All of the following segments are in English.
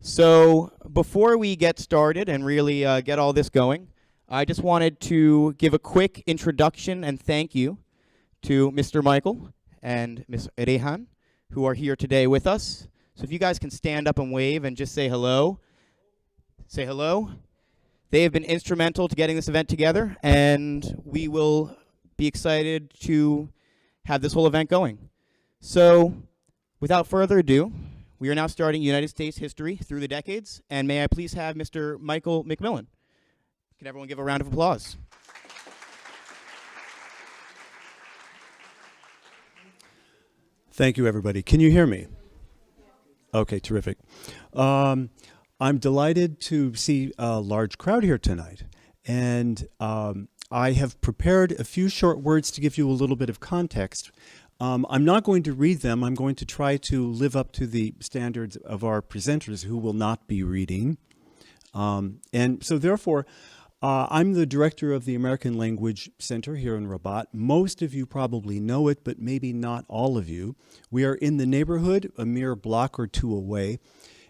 So before we get started and really get all this going, I just wanted to give a quick introduction and thank you to Mr. Michael and Ms. Rihane, who are here today with us. So if you guys can stand up and wave and just say hello. Say hello. They have been instrumental to getting this event together, and we will be excited to have this whole event going. So without further ado, we are now starting United States history through the decades, and may I please have Mr. Michael McMillan. Can everyone give a round of applause? Thank you, everybody. Can you hear me? Okay, terrific. I'm delighted to see a large crowd here tonight, and I have prepared a few short words to give you a little bit of context. I'm not going to read them. I'm going to try to live up to the standards of our presenters who will not be reading. And so therefore, I'm the director of the American Language Center here in Rabat. Most of you probably know it, but maybe not all of you. We are in the neighborhood, a mere block or two away,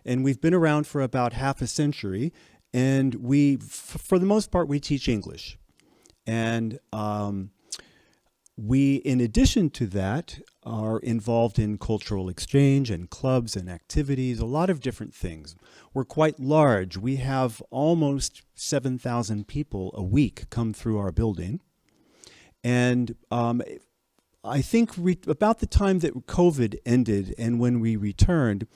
and we've been around for about half a century, and for the most part, we teach English. And we, in addition to that, are involved in cultural exchange and clubs and activities, a lot of different things. We're quite large. We have almost 7,000 people a week come through our building. And I think about the time that COVID ended and when we returned,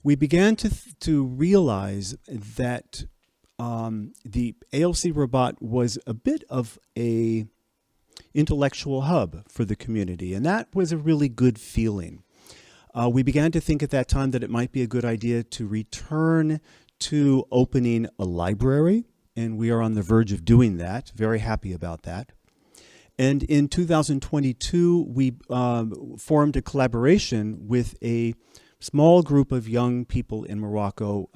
we began to realize that the ALC Rabat was a bit of a intellectual hub for the community, and that was a really good feeling. We began to think at that time that it might be a good idea to return to opening a library, and we are on the verge of doing that. Very happy about that. And in 2022, we formed a collaboration with a small group of young people in Morocco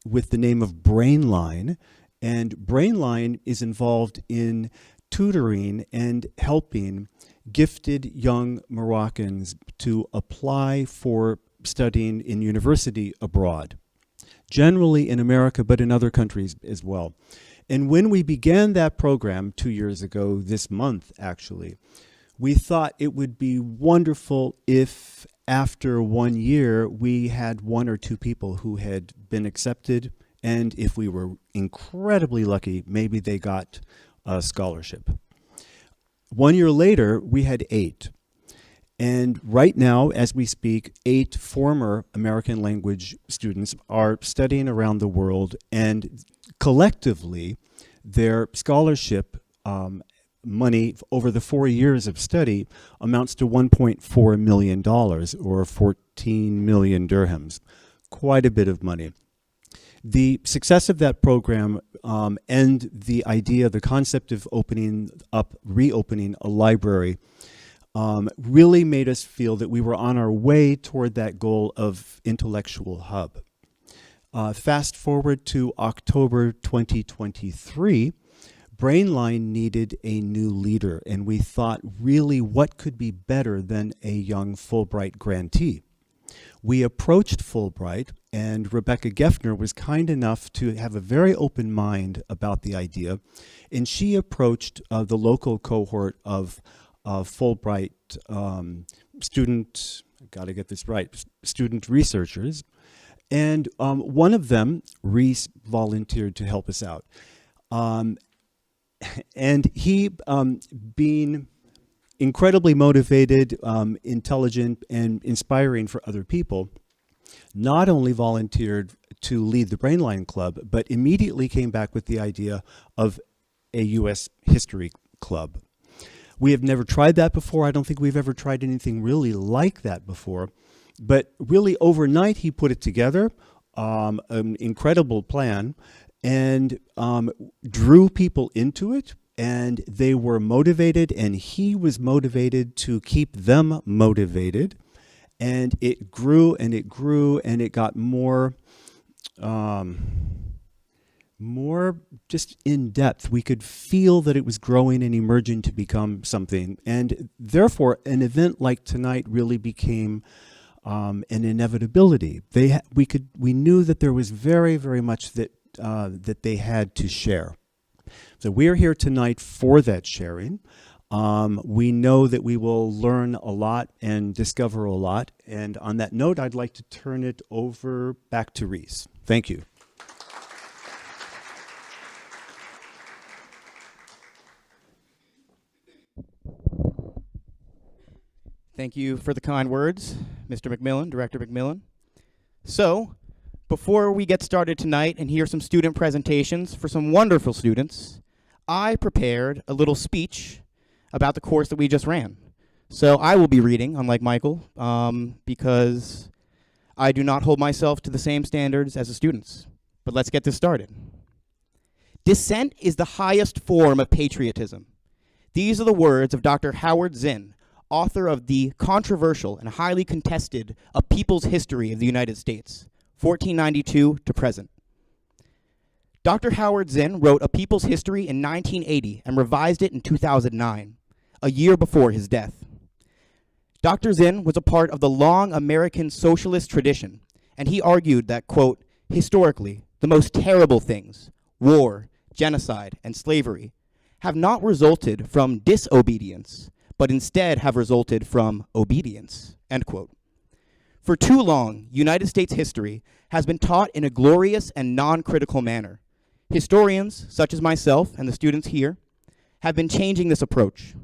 with the name of Brainline, and Brainline is involved in tutoring and helping gifted young Moroccans to apply for studying in university abroad, generally in America, but in other countries as well. And when we began that program 2 years ago, this month actually, we thought it would be wonderful if after 1 year we had one or two people who had been accepted, and if we were incredibly lucky, maybe they got a scholarship. 1 year later, we had 8. And right now, as we speak, 8 former American language students are studying around the world, and collectively, their scholarship money over the 4 years of study amounts to $1.4 million, or 14 million dirhams. Quite a bit of money. The success of that program and the idea, the concept of reopening a library really made us feel that we were on our way toward that goal of intellectual hub. Fast forward to October 2023, Brainline needed a new leader, and we thought, really, what could be better than a young Fulbright grantee? We approached Fulbright, and Rebecca Geffner was kind enough to have a very open mind about the idea, and she approached the local cohort of Fulbright student researchers, and one of them, Reese, volunteered to help us out. And he, being incredibly motivated, intelligent, and inspiring for other people, not only volunteered to lead the Brainline Club, but immediately came back with the idea of a U.S. history club. We have never tried that before. I don't think we've ever tried anything really like that before. But really overnight, he put it together, an incredible plan, and drew people into it. And they were motivated, and he was motivated to keep them motivated. And it grew, and it grew, and it got more just in depth. We could feel that it was growing and emerging to become something. And therefore, an event like tonight really became an inevitability. We knew that there was very, very much that they had to share. So we're here tonight for that sharing. We know that we will learn a lot and discover a lot. And on that note, I'd like to turn it over back to Reese. Thank you. Thank you for the kind words, Mr. McMillan, Director McMillan. So, before we get started tonight and hear some student presentations for some wonderful students, I prepared a little speech about the course that we just ran. So I will be reading, unlike Michael, because I do not hold myself to the same standards as the students. But let's get this started. Dissent is the highest form of patriotism. These are the words of Dr. Howard Zinn, author of the controversial and highly contested A People's History of the United States, 1492 to present. Dr. Howard Zinn wrote A People's History in 1980 and revised it in 2009, a year before his death. Dr. Zinn was a part of the long American socialist tradition, and he argued that, quote, historically, the most terrible things, war, genocide, and slavery, have not resulted from disobedience, but instead have resulted from obedience, end quote. For too long, United States history has been taught in a glorious and non-critical manner. Historians, such as myself and the students here, have been changing this approach.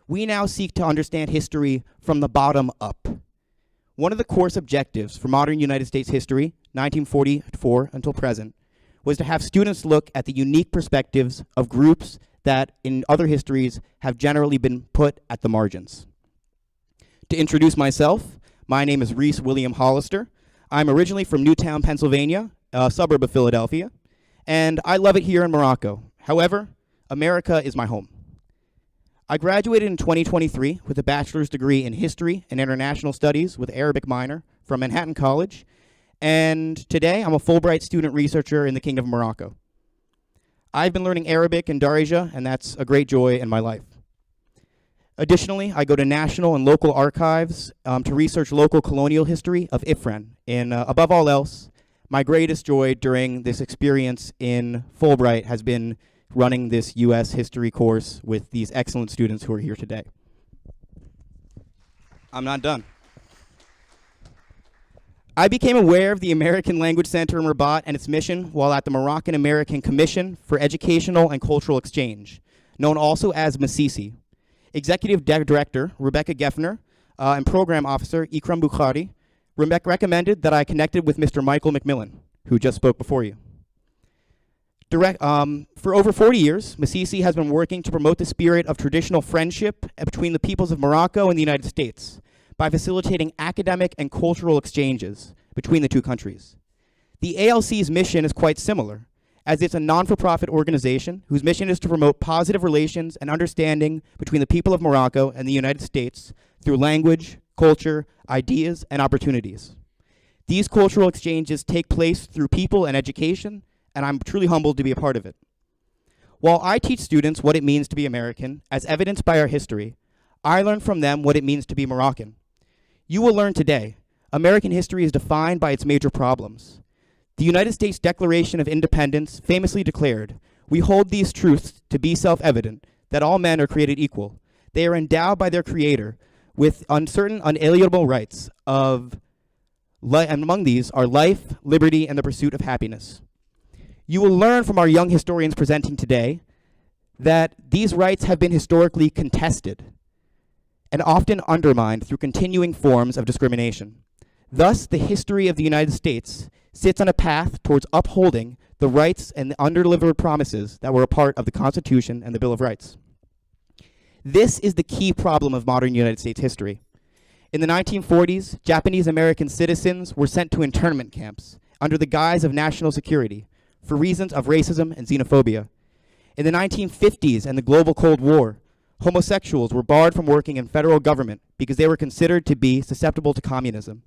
We now seek to understand history from the bottom up. One of the course objectives for modern United States history, 1944 until present, was to have students look at the unique perspectives of groups that in other histories have generally been put at the margins. To introduce myself, my name is Reese William Hollister. I'm originally from Newtown, Pennsylvania, a suburb of Philadelphia, and I love it here in Morocco. However, America is my home. I graduated in 2023 with a bachelor's degree in history and international studies with Arabic minor from Manhattan College, and today I'm a Fulbright student researcher in the Kingdom of Morocco. I've been learning Arabic in Darija, and that's a great joy in my life. Additionally, I go to national and local archives to research local colonial history of Ifrin. And above all else, my greatest joy during this experience in Fulbright has been running this U.S. history course with these excellent students who are here today. I'm not done. I became aware of the American Language Center in Rabat and its mission while at the Moroccan-American Commission for Educational and Cultural Exchange, known also as MACICI. Executive Director Rebecca Geffner and Program Officer Ikram Bukhari recommended that I connected with Mr. Michael McMillan, who just spoke before you. For over 40 years, MACICI has been working to promote the spirit of traditional friendship between the peoples of Morocco and the United States by facilitating academic and cultural exchanges between the two countries. The ALC's mission is quite similar, as it's a non-for-profit organization whose mission is to promote positive relations and understanding between the people of Morocco and the United States through language, culture, ideas, and opportunities. These cultural exchanges take place through people and education, and I'm truly humbled to be a part of it. While I teach students what it means to be American, as evidenced by our history, I learn from them what it means to be Moroccan. You will learn today, American history is defined by its major problems. The United States Declaration of Independence famously declared, "We hold these truths to be self-evident, that all men are created equal. They are endowed by their Creator with uncertain, unalienable rights and among these are life, liberty, and the pursuit of happiness." You will learn from our young historians presenting today that these rights have been historically contested and often undermined through continuing forms of discrimination. Thus, the history of the United States sits on a path towards upholding the rights and the underdelivered promises that were a part of the Constitution and the Bill of Rights. This is the key problem of modern United States history. In the 1940s, Japanese American citizens were sent to internment camps under the guise of national security for reasons of racism and xenophobia. In the 1950s and the global Cold War, homosexuals were barred from working in federal government because they were considered to be susceptible to communism.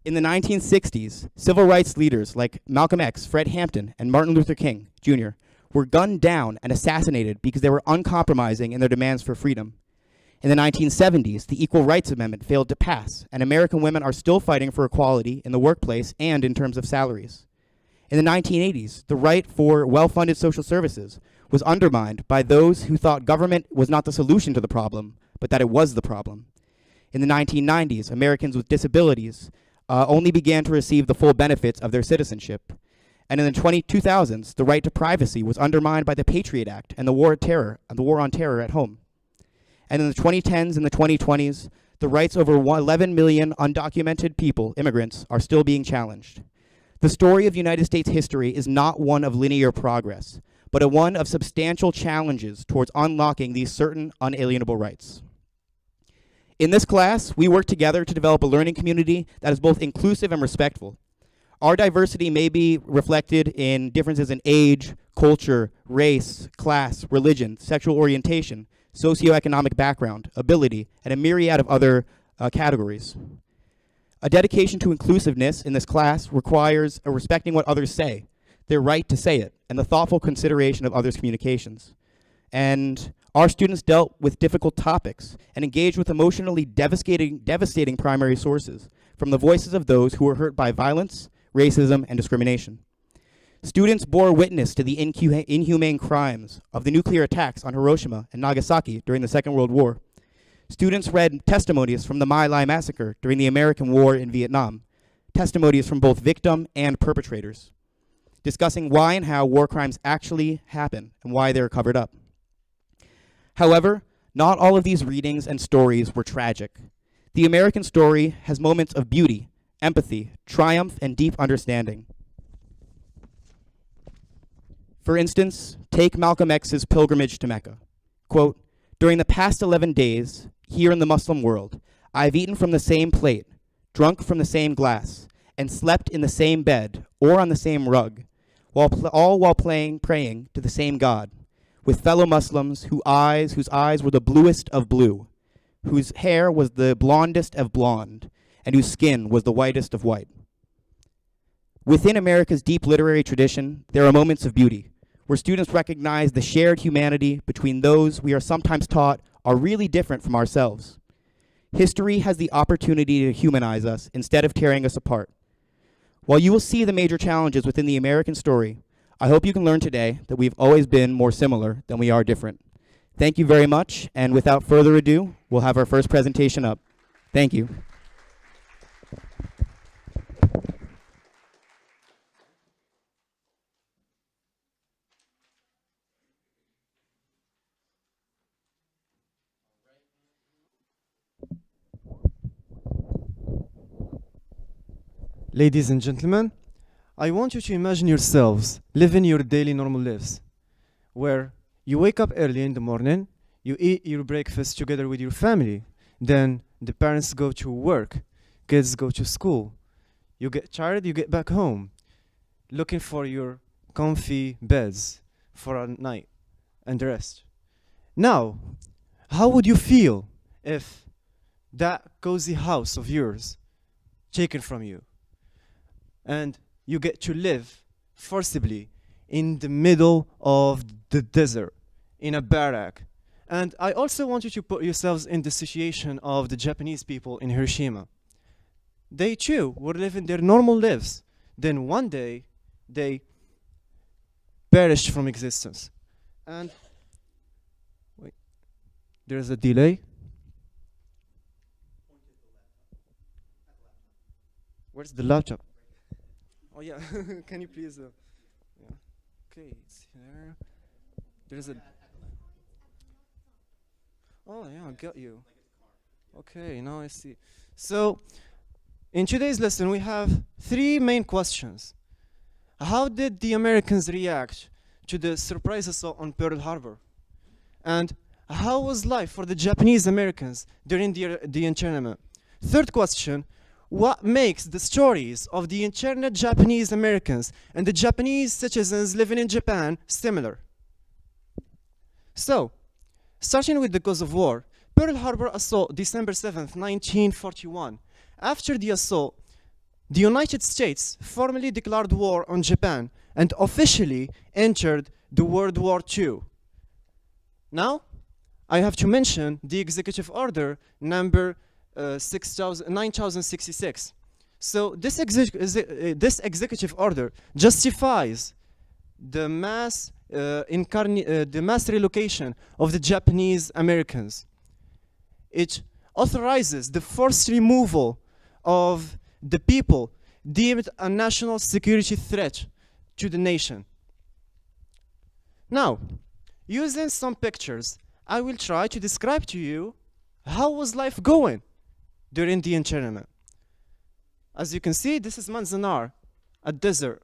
In the 1960s, civil rights leaders like Malcolm X, Fred Hampton, and Martin Luther King, Jr. were gunned down and assassinated because they were uncompromising in their demands for freedom. In the 1970s, the Equal Rights Amendment failed to pass, and American women are still fighting for equality in the workplace and in terms of salaries. In the 1980s, the right for well-funded social services was undermined by those who thought government was not the solution to the problem, but that it was the problem. In the 1990s, Americans with disabilities only began to receive the full benefits of their citizenship. And in the 2000s, the right to privacy was undermined by the Patriot Act and the war on terror at home. And in the 2010s and the 2020s, the rights over 11 million undocumented people, immigrants, are still being challenged. The story of United States history is not one of linear progress, but a one of substantial challenges towards unlocking these certain unalienable rights. In this class, we work together to develop a learning community that is both inclusive and respectful. Our diversity may be reflected in differences in age, culture, race, class, religion, sexual orientation, socioeconomic background, ability, and a myriad of other categories. A dedication to inclusiveness in this class requires respecting what others say, their right to say it, and the thoughtful consideration of others' communications. And our students dealt with difficult topics and engaged with emotionally devastating primary sources from the voices of those who were hurt by violence, racism, and discrimination. Students bore witness to the inhumane crimes of the nuclear attacks on Hiroshima and Nagasaki during the Second World War. Students read testimonies from the My Lai massacre during the American War in Vietnam, testimonies from both victim and perpetrators, discussing why and how war crimes actually happen and why they're covered up. However, not all of these readings and stories were tragic. The American story has moments of beauty, empathy, triumph, and deep understanding. For instance, take Malcolm X's pilgrimage to Mecca. Quote, "During the past 11 days, here in the Muslim world, I have eaten from the same plate, drunk from the same glass, and slept in the same bed or on the same rug, all while praying to the same God, with fellow Muslims whose eyes were the bluest of blue, whose hair was the blondest of blonde, and whose skin was the whitest of white." Within America's deep literary tradition, there are moments of beauty, where students recognize the shared humanity between those we are sometimes taught are really different from ourselves. History has the opportunity to humanize us instead of tearing us apart. While you will see the major challenges within the American story, I hope you can learn today that we've always been more similar than we are different. Thank you very much, and without further ado, we'll have our first presentation up. Thank you. Ladies and gentlemen, I want you to imagine yourselves living your daily normal lives, where you wake up early in the morning, you eat your breakfast together with your family, then the parents go to work, kids go to school, you get tired, you get back home, looking for your comfy beds for a night and the rest. Now, how would you feel if that cozy house of yours taken from you, and you get to live forcibly in the middle of the desert, in a barrack? And I also want you to put yourselves in the situation of the Japanese people in Hiroshima. They too were living their normal lives. Then one day, they perished from existence. And, wait, there's a delay. Where's the laptop? Oh yeah, can you please? Yeah. Okay, it's here. There's a. Oh yeah, I got you. Okay, now I see. So, in today's lesson, we have three main questions. How did the Americans react to the surprise assault on Pearl Harbor? And how was life for the Japanese Americans during the internment? Third question. What makes the stories of the interned Japanese Americans and the Japanese citizens living in Japan similar? So, starting with the cause of war, Pearl Harbor assault, December 7th, 1941. After the assault, the United States formally declared war on Japan and officially entered the World War II. Now, I have to mention the executive order number 9066. So this executive order justifies the mass the mass relocation of the Japanese Americans. It authorizes the forced removal of the people deemed a national security threat to the nation. Now, using some pictures, I will try to describe to you how was life going during the internment. As you can see, this is Manzanar, a desert.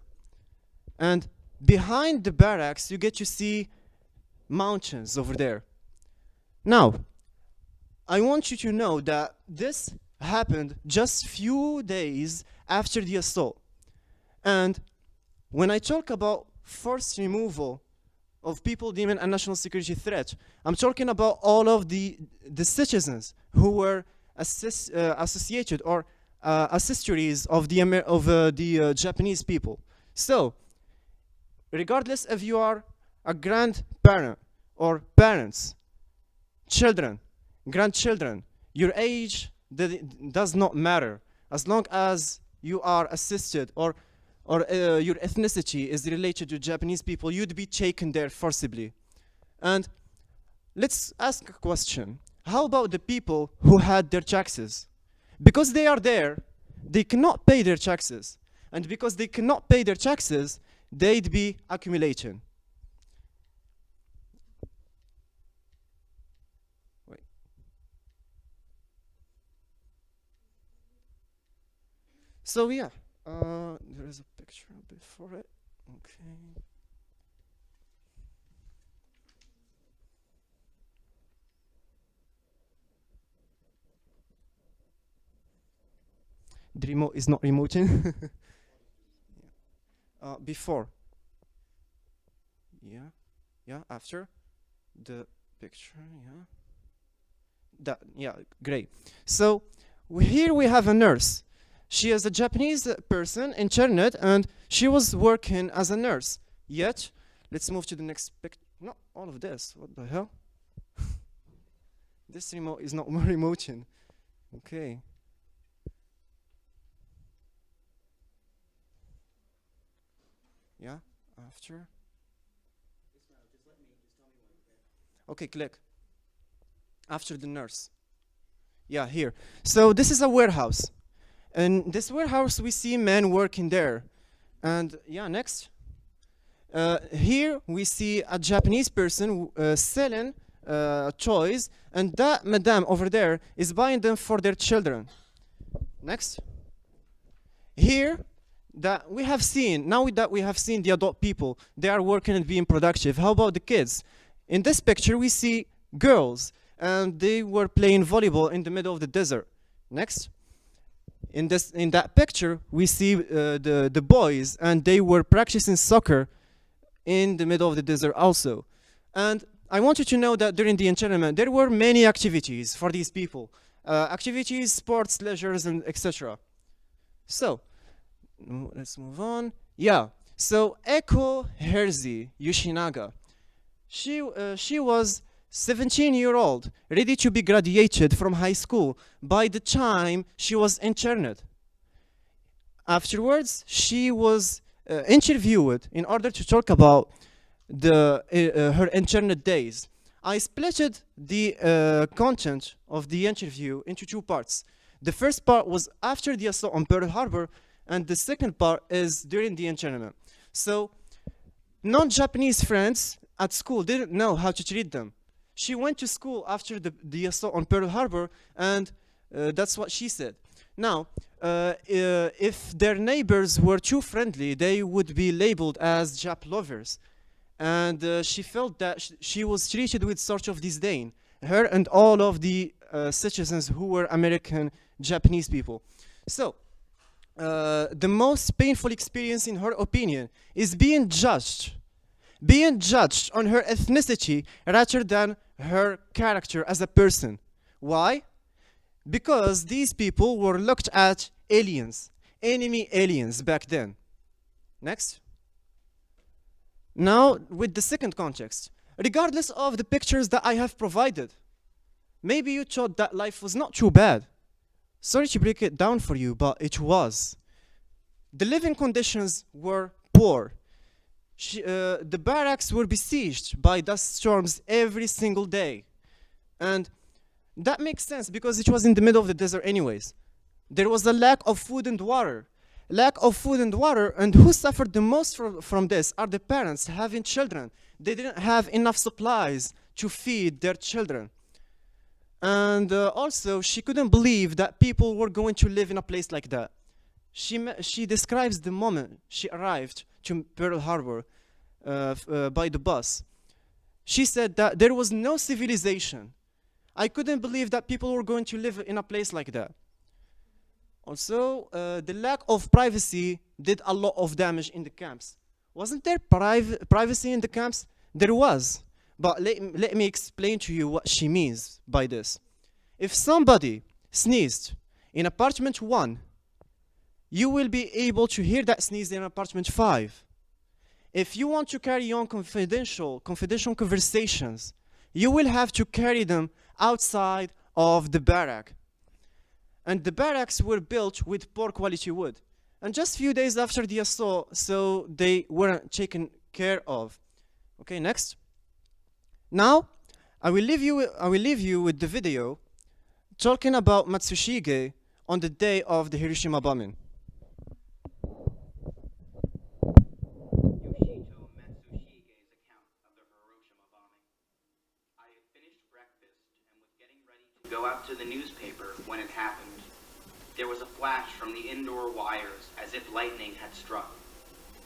And behind the barracks, you get to see mountains over there. Now, I want you to know that this happened just few days after the assault. And when I talk about forced removal of people deemed a national security threat, I'm talking about all of the citizens who were associated or accessories of the Japanese people. So, regardless if you are a grandparent or parents, children, grandchildren, your age does not matter as long as you are assisted or your ethnicity is related to Japanese people. You'd be taken there forcibly. And let's ask a question. How about the people who had their taxes? Because they are there, they cannot pay their taxes. And because they cannot pay their taxes, they'd be accumulating. Wait. So yeah, there is a picture before it. Okay. The remote is not remoting. Before. Yeah, after the picture, great. So here we have a nurse. She is a Japanese person, interned, and she was working as a nurse. Yet, let's move to the next picture. Not all of this, what the hell? This remote is not remoting. Okay. Yeah, after. Okay, click. After the nurse. Yeah, here. So this is a warehouse. In this warehouse, we see men working there. And yeah, next. Here we see a Japanese person selling toys, and that madam over there is buying them for their children. Next. Here, that we have seen, now that we have seen the adult people, they are working and being productive. How about the kids? In this picture, we see girls, and they were playing volleyball in the middle of the desert. Next. In that picture, we see the boys, and they were practicing soccer in the middle of the desert also. And I want you to know that during the internment, there were many activities for these people. Activities, sports, leisures, and etc. So, let's move on. Yeah, so Eko Herzi Yoshinaga, she was 17-year-old, ready to be graduated from high school by the time she was interned. Afterwards, she was interviewed in order to talk about her interned days. I splitted the content of the interview into two parts. The first part was after the assault on Pearl Harbor, and the second part is during the internment. So, non-Japanese friends at school didn't know how to treat them. She went to school after the assault on Pearl Harbor, and that's what she said. Now, if their neighbors were too friendly, they would be labeled as Jap lovers. And she felt that she was treated with sort of disdain, her and all of the citizens who were American Japanese people. So, the most painful experience, in her opinion, is being judged on her ethnicity rather than her character as a person. Why? Because these people were looked at aliens, enemy aliens back then. Next. Now, with the second context, regardless of the pictures that I have provided. Maybe you thought that life was not too bad. Sorry to break it down for you, but it was. The living conditions were poor. The barracks were besieged by dust storms every single day. And that makes sense because it was in the middle of the desert anyways. There was a lack of food and water. And who suffered the most from this are the parents having children. They didn't have enough supplies to feed their children. And also, she couldn't believe that people were going to live in a place like that. She describes the moment she arrived to Pearl Harbor by the bus. She said that there was no civilization. I couldn't believe that people were going to live in a place like that. Also, the lack of privacy did a lot of damage in the camps. Wasn't there privacy in the camps? There was. But let me explain to you what she means by this. If somebody sneezed in apartment 1, you will be able to hear that sneeze in apartment 5. If you want to carry on confidential conversations, you will have to carry them outside of the barrack. And the barracks were built with poor quality wood. And just a few days after the assault, so they weren't taken care of. Okay, next. Now, I will leave you with the video talking about Matsushige on the day of the Hiroshima bombing. Yoshito Matsushige's account of the Hiroshima bombing. I had finished breakfast and was getting ready to go out to the newspaper when it happened. There was a flash from the indoor wires as if lightning had struck.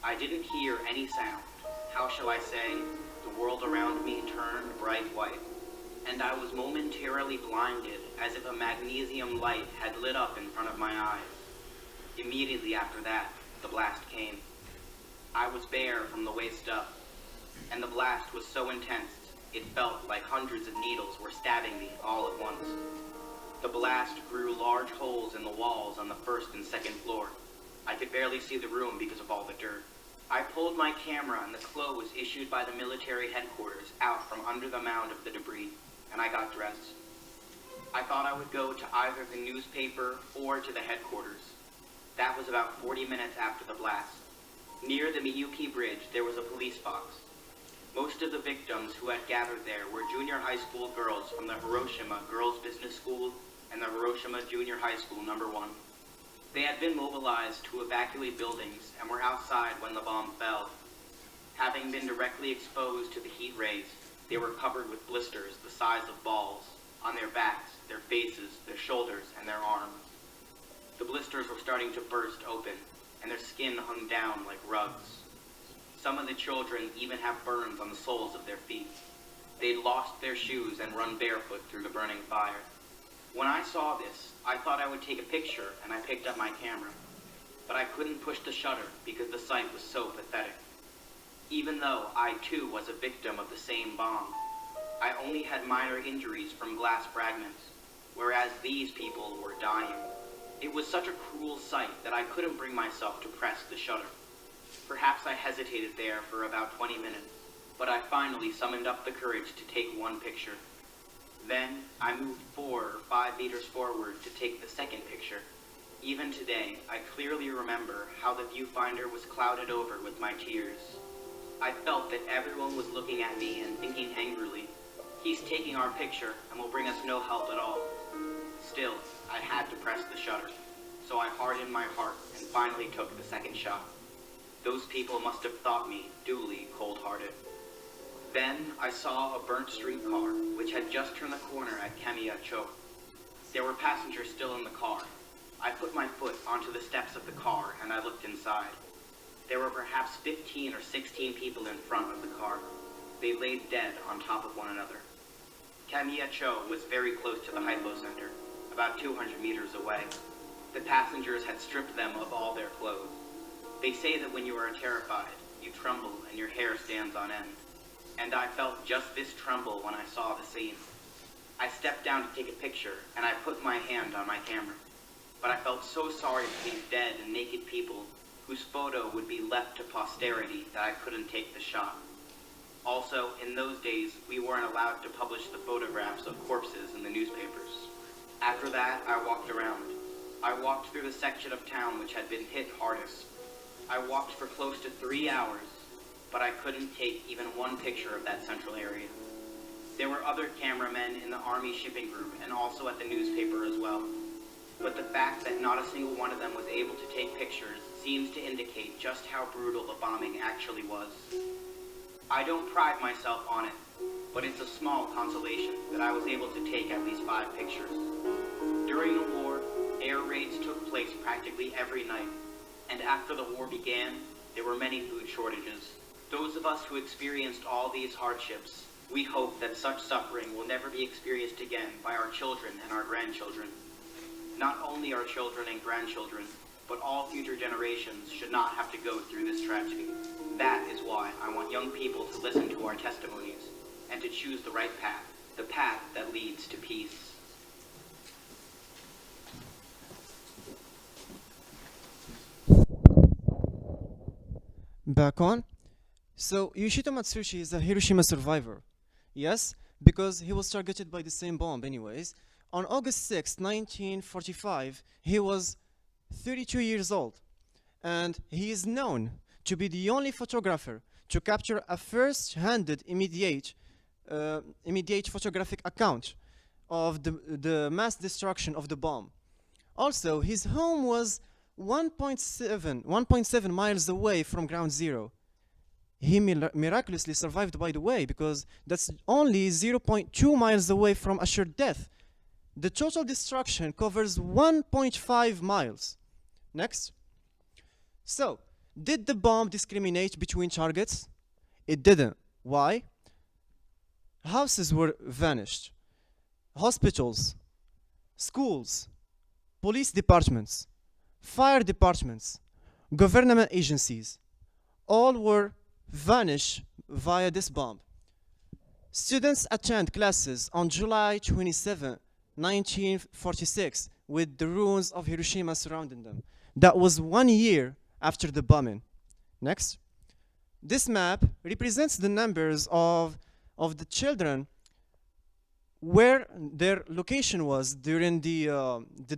I didn't hear any sound. How shall I say? The world around me turned bright white, and I was momentarily blinded as if a magnesium light had lit up in front of my eyes. Immediately after that, the blast came. I was bare from the waist up, and the blast was so intense, it felt like hundreds of needles were stabbing me all at once. The blast grew large holes in the walls on the first and second floor. I could barely see the room because of all the dirt. I pulled my camera and the clothes issued by the military headquarters out from under the mound of the debris, and I got dressed. I thought I would go to either the newspaper or to the headquarters. That was about 40 minutes after the blast. Near the Miyuki Bridge, there was a police box. Most of the victims who had gathered there were junior high school girls from the Hiroshima Girls Business School and the Hiroshima Junior High School No. 1. They had been mobilized to evacuate buildings and were outside when the bomb fell. Having been directly exposed to the heat rays, they were covered with blisters the size of balls on their backs, their faces, their shoulders, and their arms. The blisters were starting to burst open, and their skin hung down like rugs. Some of the children even have burns on the soles of their feet. They'd lost their shoes and run barefoot through the burning fire. When I saw this, I thought I would take a picture, and I picked up my camera. But I couldn't push the shutter because the sight was so pathetic. Even though I too was a victim of the same bomb, I only had minor injuries from glass fragments, whereas these people were dying. It was such a cruel sight that I couldn't bring myself to press the shutter. Perhaps I hesitated there for about 20 minutes, but I finally summoned up the courage to take one picture. Then I moved 4 or 5 meters forward to take the second picture. Even today, I clearly remember how the viewfinder was clouded over with my tears. I felt that everyone was looking at me and thinking angrily, "He's taking our picture and will bring us no help at all." Still, I had to press the shutter, so I hardened my heart and finally took the second shot. Those people must have thought me duly cold-hearted. Then I saw a burnt streetcar, which had just turned the corner at Kamiya-cho. There were passengers still in the car. I put my foot onto the steps of the car and I looked inside. There were perhaps 15 or 16 people in front of the car. They lay dead on top of one another. Kamiya-cho was very close to the hypocenter, about 200 meters away. The passengers had stripped them of all their clothes. They say that when you are terrified, you tremble and your hair stands on end. And I felt just this tremble when I saw the scene. I stepped down to take a picture, and I put my hand on my camera. But I felt so sorry for these dead and naked people whose photo would be left to posterity that I couldn't take the shot. Also, in those days, we weren't allowed to publish the photographs of corpses in the newspapers. After that, I walked around. I walked through the section of town which had been hit hardest. I walked for close to 3 hours, but I couldn't take even one picture of that central area. There were other cameramen in the Army shipping group and also at the newspaper as well. But the fact that not a single one of them was able to take pictures seems to indicate just how brutal the bombing actually was. I don't pride myself on it, but it's a small consolation that I was able to take at least 5 pictures. During the war, air raids took place practically every night, and after the war began, there were many food shortages. Those of us who experienced all these hardships, we hope that such suffering will never be experienced again by our children and our grandchildren. Not only our children and grandchildren, but all future generations should not have to go through this tragedy. That is why I want young people to listen to our testimonies and to choose the right path, the path that leads to peace. Back on. So Yoshito Matsushi is a Hiroshima survivor. Yes, because he was targeted by the same bomb anyways. On August 6, 1945, he was 32 years old, and he is known to be the only photographer to capture a first-handed immediate photographic account of the mass destruction of the bomb. Also, his home was 1.7 miles away from ground zero. He miraculously survived, by the way, because that's only 0.2 miles away from assured death. The total destruction covers 1.5 miles. Next. So, did the bomb discriminate between targets? It didn't. Why? Houses were vanished. Hospitals, schools, police departments, fire departments, government agencies, all were vanished via this bomb. Students attend classes on July 27, 1946, with the ruins of Hiroshima surrounding them. That was 1 year after the bombing. Next. This map represents the numbers of the children where their location was during the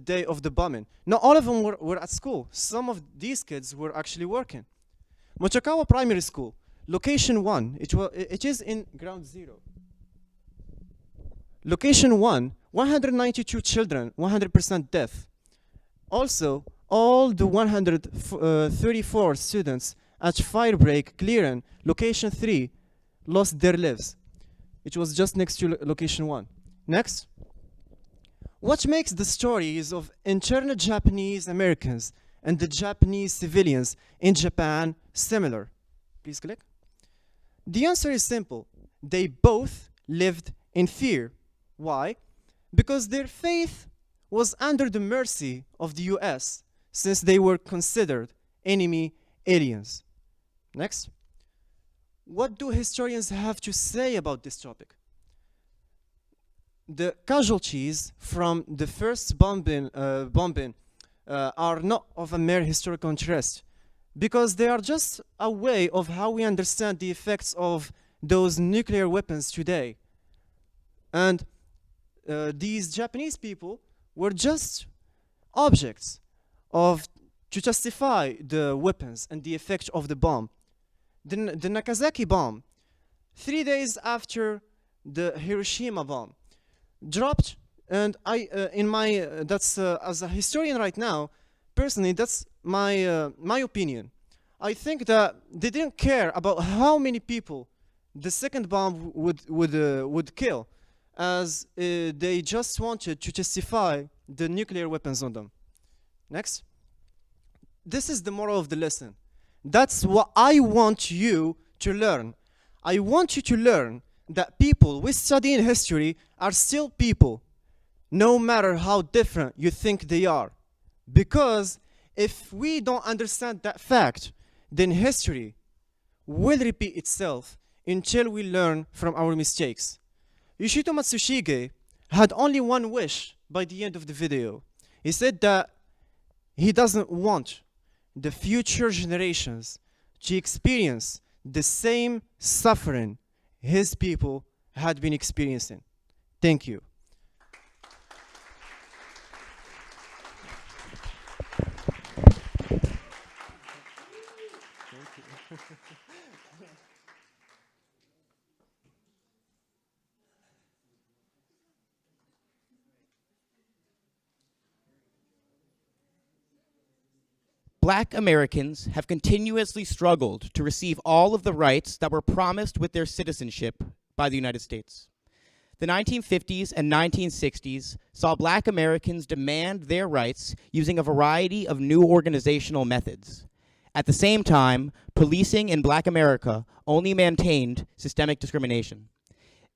day of the bombing. Not all of them were at school. Some of these kids were actually working. Mochakawa Primary School, location 1, it is in ground zero. Location 1, 192 children, 100% deaf. Also, all the 134 students at Firebreak Clearing, location 3, lost their lives. It was just next to location 1. Next. What makes the stories of internal Japanese Americans and the Japanese civilians in Japan similar? Please click. The answer is simple. They both lived in fear. Why? Because their faith was under the mercy of the US, since they were considered enemy aliens. Next. What do historians have to say about this topic? The casualties from the first bombing are not of a mere historical interest, because they are just a way of how we understand the effects of those nuclear weapons today. And these Japanese people were just objects to justify the weapons and the effect of the bomb. The Nagasaki bomb, 3 days after the Hiroshima bomb, dropped, and that's as a historian right now, personally, that's my opinion. I think that they didn't care about how many people the second bomb would kill, as they just wanted to justify the nuclear weapons on them. Next. This is the moral of the lesson. That's what I want you to learn. I want you to learn that people we study in history are still people, no matter how different you think they are. Because if we don't understand that fact, then history will repeat itself until we learn from our mistakes. Yoshito Matsushige had only one wish by the end of the video. He said that he doesn't want the future generations to experience the same suffering his people had been experiencing. Thank you. Black Americans have continuously struggled to receive all of the rights that were promised with their citizenship by the United States. The 1950s and 1960s saw Black Americans demand their rights using a variety of new organizational methods. At the same time, policing in Black America only maintained systemic discrimination.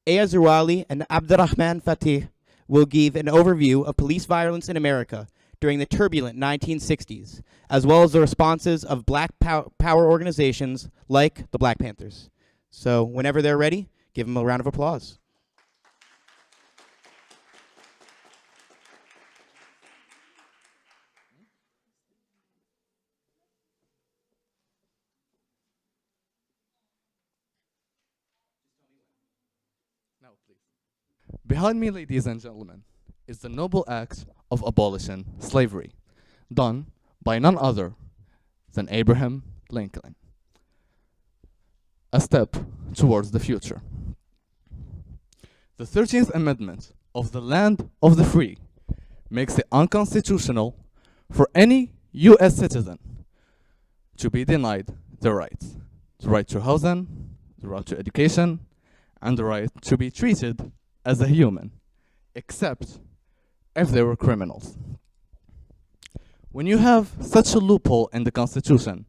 Aya Zoubairi and Abdurrahman Fatih will give an overview of police violence in America during the turbulent 1960s, as well as the responses of Black power organizations like the Black Panthers. So whenever they're ready, give them a round of applause. Now, please. Behind me, ladies and gentlemen, is the noble act of abolishing slavery, done by none other than Abraham Lincoln. A step towards the future. The 13th Amendment of the Land of the Free makes it unconstitutional for any U.S. citizen to be denied their rights. The right to housing, the right to education, and the right to be treated as a human, except if they were criminals. When you have such a loophole in the Constitution,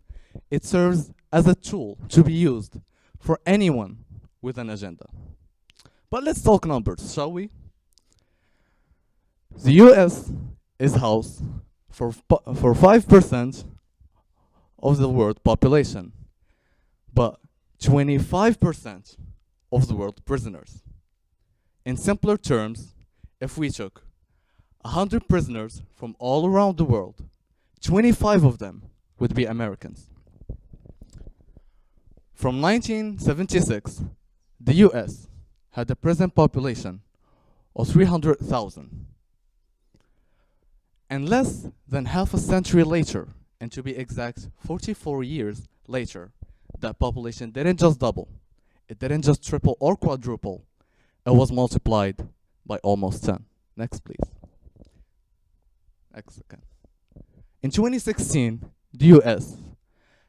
it serves as a tool to be used for anyone with an agenda. But let's talk numbers, shall we? The US is house for 5% of the world population, but 25% of the world prisoners. In simpler terms, if we took 100 prisoners from all around the world, 25 of them would be Americans. From 1976, the US had a prison population of 300,000. And less than half a century later, and to be exact, 44 years later, that population didn't just double. It didn't just triple or quadruple. It was multiplied by almost 10. Next, please. Next again. In 2016, the US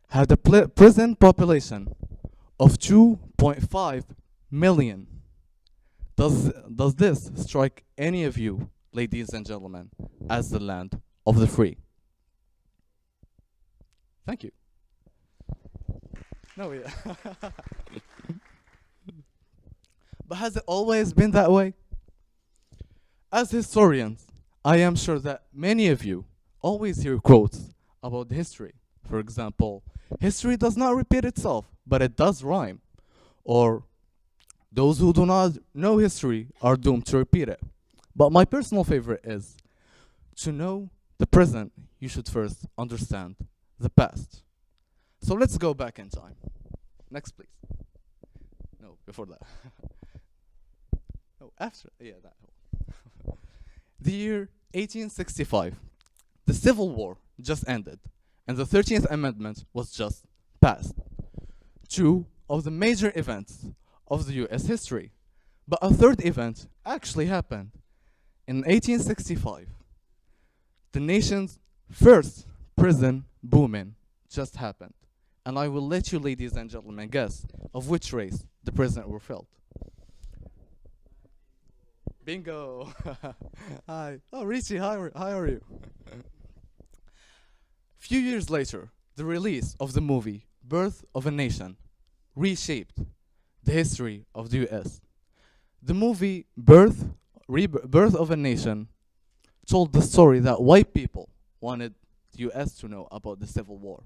had a prison population of 2.5 million. Does this strike any of you, ladies and gentlemen, as the land of the free? Thank you. No, yeah. But has it always been that way? As historians, I am sure that many of you always hear quotes about history. For example, history does not repeat itself, but it does rhyme. Or, those who do not know history are doomed to repeat it. But my personal favorite is, to know the present, you should first understand the past. So let's go back in time. Next, please. No, before that. No, after. Yeah, that one. The year 1865. The Civil War just ended, and the 13th Amendment was just passed. Two of the major events of the US history. But a third event actually happened. In 1865, the nation's first prison booming just happened. And I will let you, ladies and gentlemen, guess of which race the prisoners were filled. Bingo! Hi. Oh, Richie, how are you? Few years later, the release of the movie Birth of a Nation reshaped the history of the US. The movie Birth of a Nation told the story that white people wanted the US to know about the Civil War,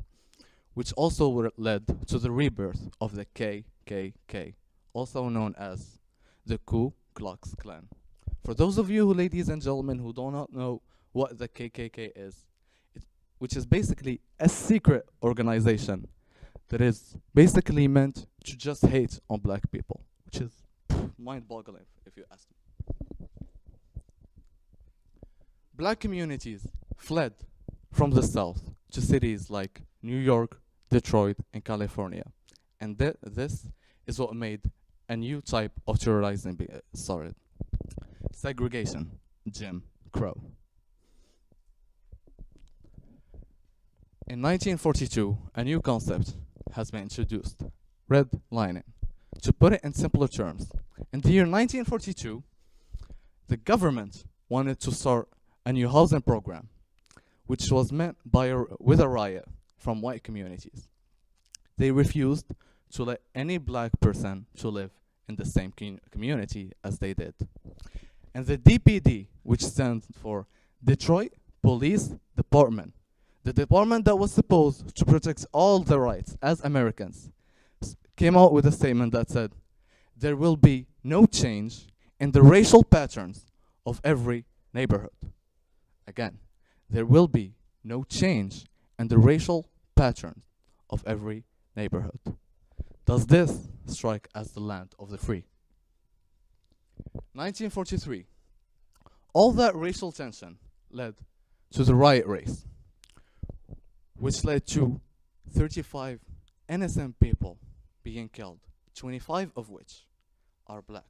which also led to the rebirth of the KKK, also known as the Ku Klux Klan. For those of you, ladies and gentlemen, who do not know what the KKK is, which is basically a secret organization that is basically meant to just hate on black people, which is mind-boggling if you ask me. Black communities fled from the South to cities like New York, Detroit, and California. And this is what made a new type of terrorizing started. Segregation, Jim Crow. In 1942, a new concept has been introduced, redlining. To put it in simpler terms, in the year 1942, the government wanted to start a new housing program, which was met with a riot from white communities. They refused to let any black person to live in the same community as they did. And the DPD, which stands for Detroit Police Department, the department that was supposed to protect all the rights as Americans, came out with a statement that said, there will be no change in the racial patterns of every neighborhood. Again, there will be no change in the racial patterns of every neighborhood. Does this strike as the land of the free? 1943. All that racial tension led to the riot race, which led to 35 innocent people being killed, 25 of which are black.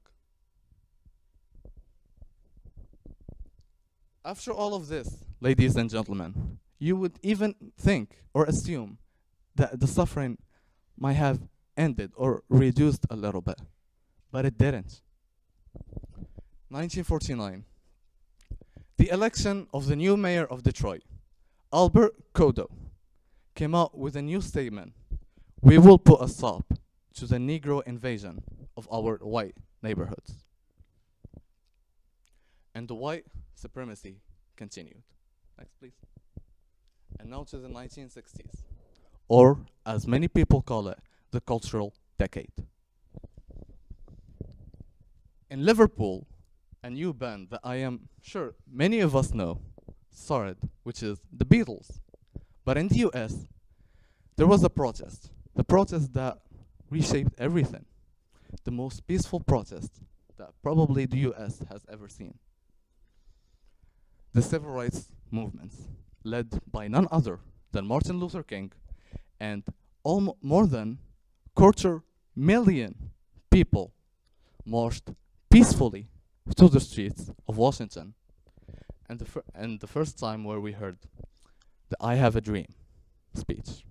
After all of this, ladies and gentlemen, you would even think or assume that the suffering might have ended or reduced a little bit, but it didn't. 1949, the election of the new mayor of Detroit, Albert Kodo, came out with a new statement. We will put a stop to the Negro invasion of our white neighborhoods. And the white supremacy continued. Next, please. And now to the 1960s, or as many people call it, the cultural decade. In Liverpool, a new band that I am sure many of us know started, which is the Beatles. But in the US, there was a protest. The protest that reshaped everything. The most peaceful protest that probably the US has ever seen. The civil rights movements, led by none other than Martin Luther King, and more than 250,000 people marched peacefully through the streets of Washington. And the first time where we heard the I Have a Dream speech.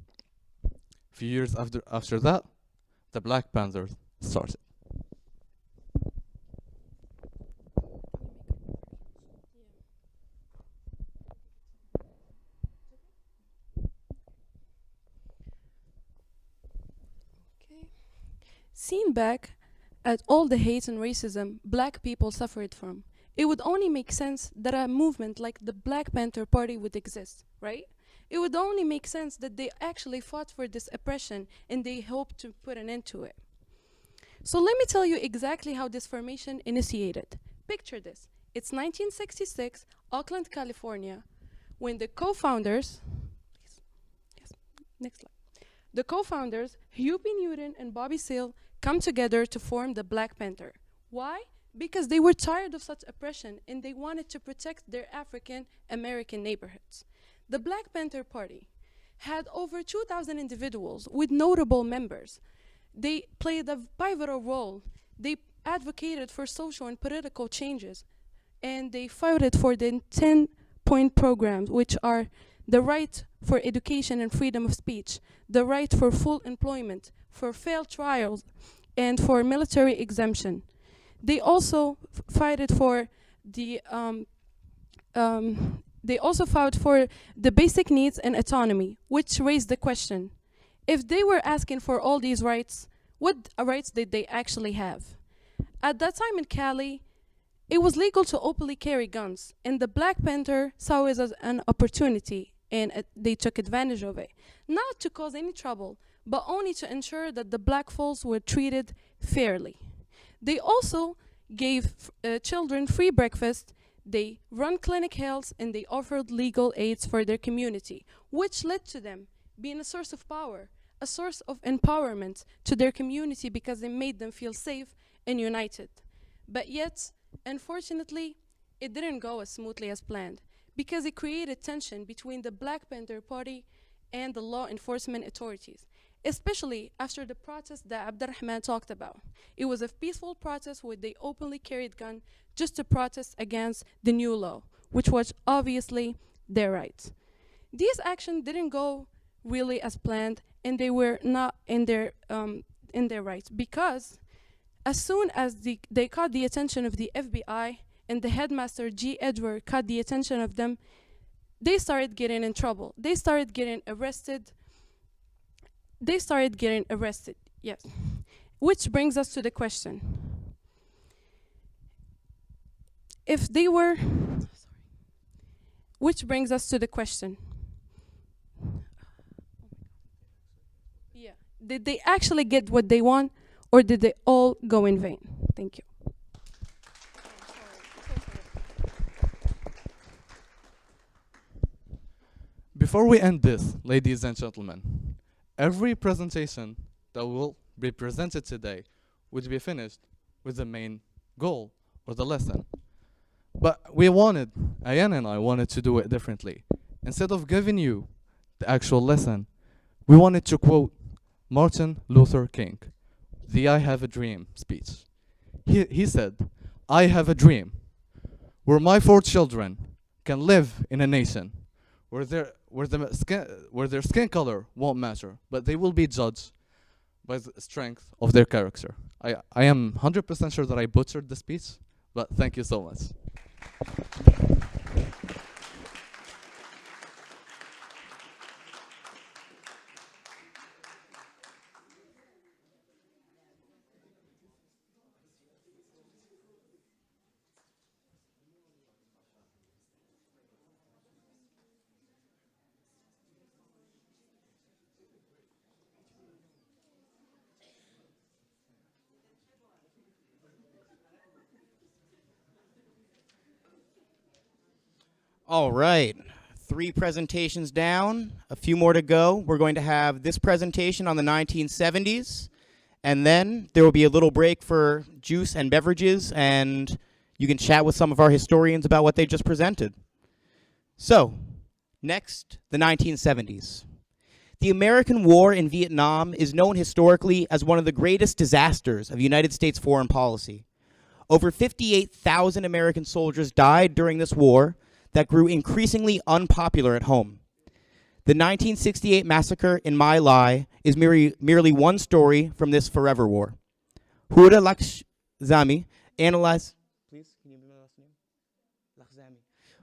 A few years after that, the Black Panthers started. Seen back at all the hate and racism black people suffered from, it would only make sense that a movement like the Black Panther Party would exist, right? It would only make sense that they actually fought for this oppression and they hoped to put an end to it. So let me tell you exactly how this formation initiated. Picture this. It's 1966, Oakland, California, when the co-founders, yes, next slide. The co-founders, Huey Newton and Bobby Seale, come together to form the Black Panther. Why? Because they were tired of such oppression and they wanted to protect their African American neighborhoods. The Black Panther Party had over 2,000 individuals with notable members. They played a pivotal role. They advocated for social and political changes, and they fought for the 10-point programs, which are the right for education and freedom of speech, the right for full employment, for fair trials, and for military exemption. They also fought for the basic needs and autonomy, which raised the question: if they were asking for all these rights, what rights did they actually have? At that time in Cali, it was legal to openly carry guns, and the Black Panther saw it as an opportunity, and they took advantage of it. Not to cause any trouble, but only to ensure that the black folks were treated fairly. They also gave children free breakfast, they run clinic health, and they offered legal aids for their community, which led to them being a source of power, a source of empowerment to their community because it made them feel safe and united. But yet, unfortunately, it didn't go as smoothly as planned because it created tension between the Black Panther Party and the law enforcement authorities, especially after the protest that Abdurrahman talked about. It was a peaceful protest where they openly carried guns just to protest against the new law, which was obviously their right. These actions didn't go really as planned, and they were not in their rights because as soon as they caught the attention of the FBI and the headmaster G. Edward caught the attention of them, they started getting in trouble. They started getting arrested. Yes. Which brings us to the question. Yeah. Did they actually get what they want, or did they all go in vain? Thank you. Before we end this, ladies and gentlemen, every presentation that will be presented today would be finished with the main goal or the lesson. But Ayan and I wanted to do it differently. Instead of giving you the actual lesson, we wanted to quote Martin Luther King, the I Have a Dream speech. He said, "I have a dream where my 4 children can live in a nation where their skin color won't matter, but they will be judged by the strength of their character." I am 100% sure that I butchered the speech, but thank you so much. All right. 3 presentations down, a few more to go. We're going to have this presentation on the 1970s, and then there will be a little break for juice and beverages, and you can chat with some of our historians about what they just presented. So, next, the 1970s. The American War in Vietnam is known historically as one of the greatest disasters of United States foreign policy. Over 58,000 American soldiers died during this war that grew increasingly unpopular at home. The 1968 massacre in My Lai is merely one story from this forever war. Huda Lakhzami analyzed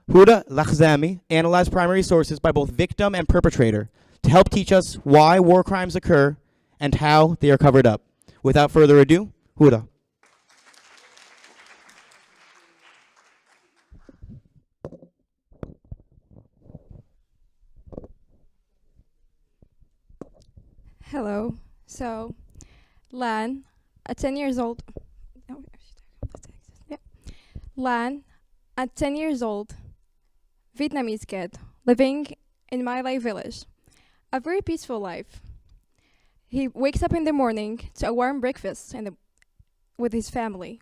Huda Lakhzami analyzed primary sources by both victim and perpetrator to help teach us why war crimes occur and how they are covered up. Without further ado, Huda. Hello. So, Lan, at 10 years old. Yeah. Lan, at 10 years old, Vietnamese kid living in My Lai village. A very peaceful life. He wakes up in the morning to a warm breakfast with his family.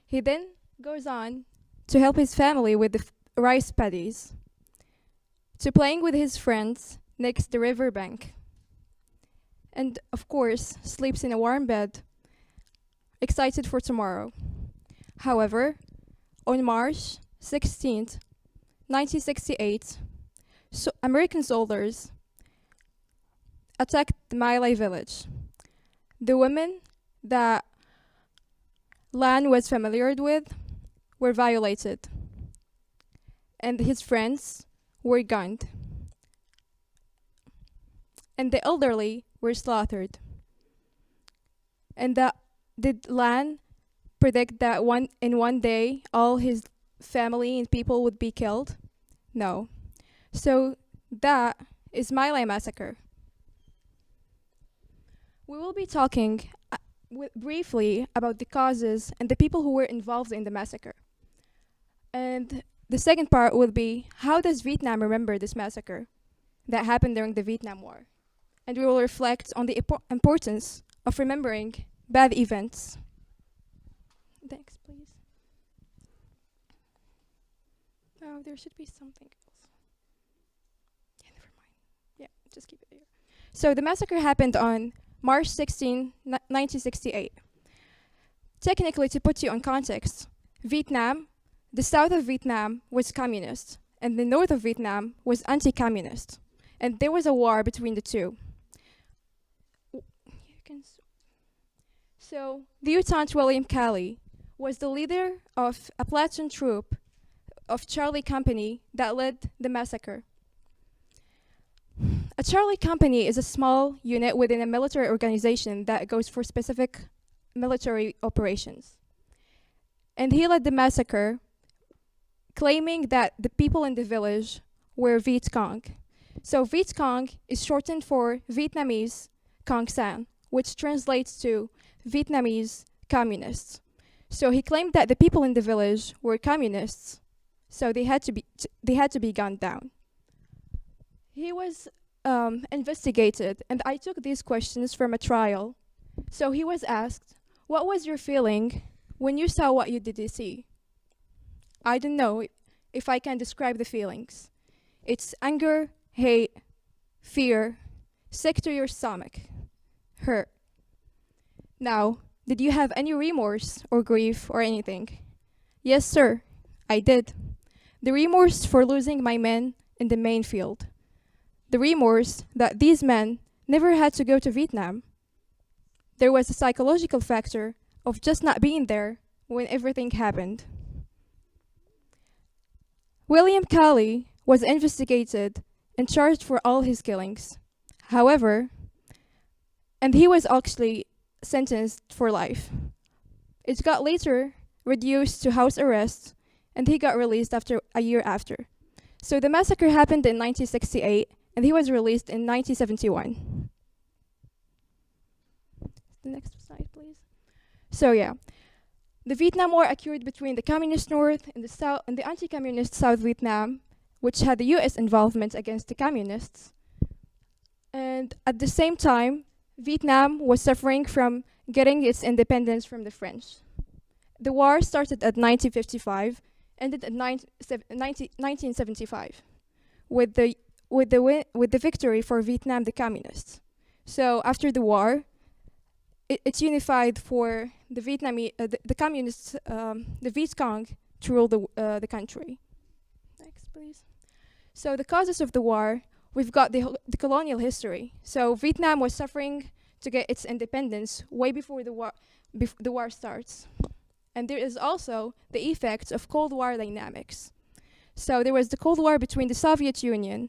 He then goes on to help his family with the rice paddies, to playing with his friends next the river bank, and of course sleeps in a warm bed, excited for tomorrow. However, on March 16th, 1968, American soldiers attacked the My Lai village. The women that Lan was familiar with were violated, and his friends were gunned, and the elderly were slaughtered. And did Lan predict that in one day all his family and people would be killed? No. So that is My Lai massacre. We will be talking briefly about the causes and the people who were involved in the massacre. And the second part will be, how does Vietnam remember this massacre that happened during the Vietnam War? And we will reflect on the importance of remembering bad events. Next, please. Oh, there should be something else. Yeah, never mind. Yeah, just keep it here. So the massacre happened on March 16, 1968. Technically, to put you on context, Vietnam, the south of Vietnam was communist, and the north of Vietnam was anti-communist. And there was a war between the two. So, Lieutenant William Calley was the leader of a platoon troop of Charlie Company that led the massacre. A Charlie Company is a small unit within a military organization that goes for specific military operations. And he led the massacre, claiming that the people in the village were Viet Cong. So Viet Cong is shortened for Vietnamese Cong San, which translates to Vietnamese communists. So he claimed that the people in the village were communists, so they had to be gunned down. He was investigated, and I took these questions from a trial. So he was asked, "What was your feeling when you saw what you did see?" I don't know if I can describe the feelings. It's anger, hate, fear, sick to your stomach, hurt. Now, did you have any remorse or grief or anything? Yes, sir, I did. The remorse for losing my men in the main field. The remorse that these men never had to go to Vietnam. There was a psychological factor of just not being there when everything happened. William Calley was investigated and charged for all his killings. However, and he was actually sentenced for life. It got later reduced to house arrest, and he got released after a year after. So the massacre happened in 1968, and he was released in 1971. The next slide, please. So yeah, the Vietnam War occurred between the Communist North and the South and the anti-communist South Vietnam, which had the U.S. involvement against the communists. And at the same time, Vietnam was suffering from getting its independence from the French. The war started at 1955, ended at 1975, with the victory for Vietnam, the communists. So after the war, it's unified for the the communists, the Viet Cong, to rule the country. Next, please. So the causes of the war, we've got the colonial history. So Vietnam was suffering to get its independence way before the war starts. And there is also the effects of Cold War dynamics. So there was the Cold War between the Soviet Union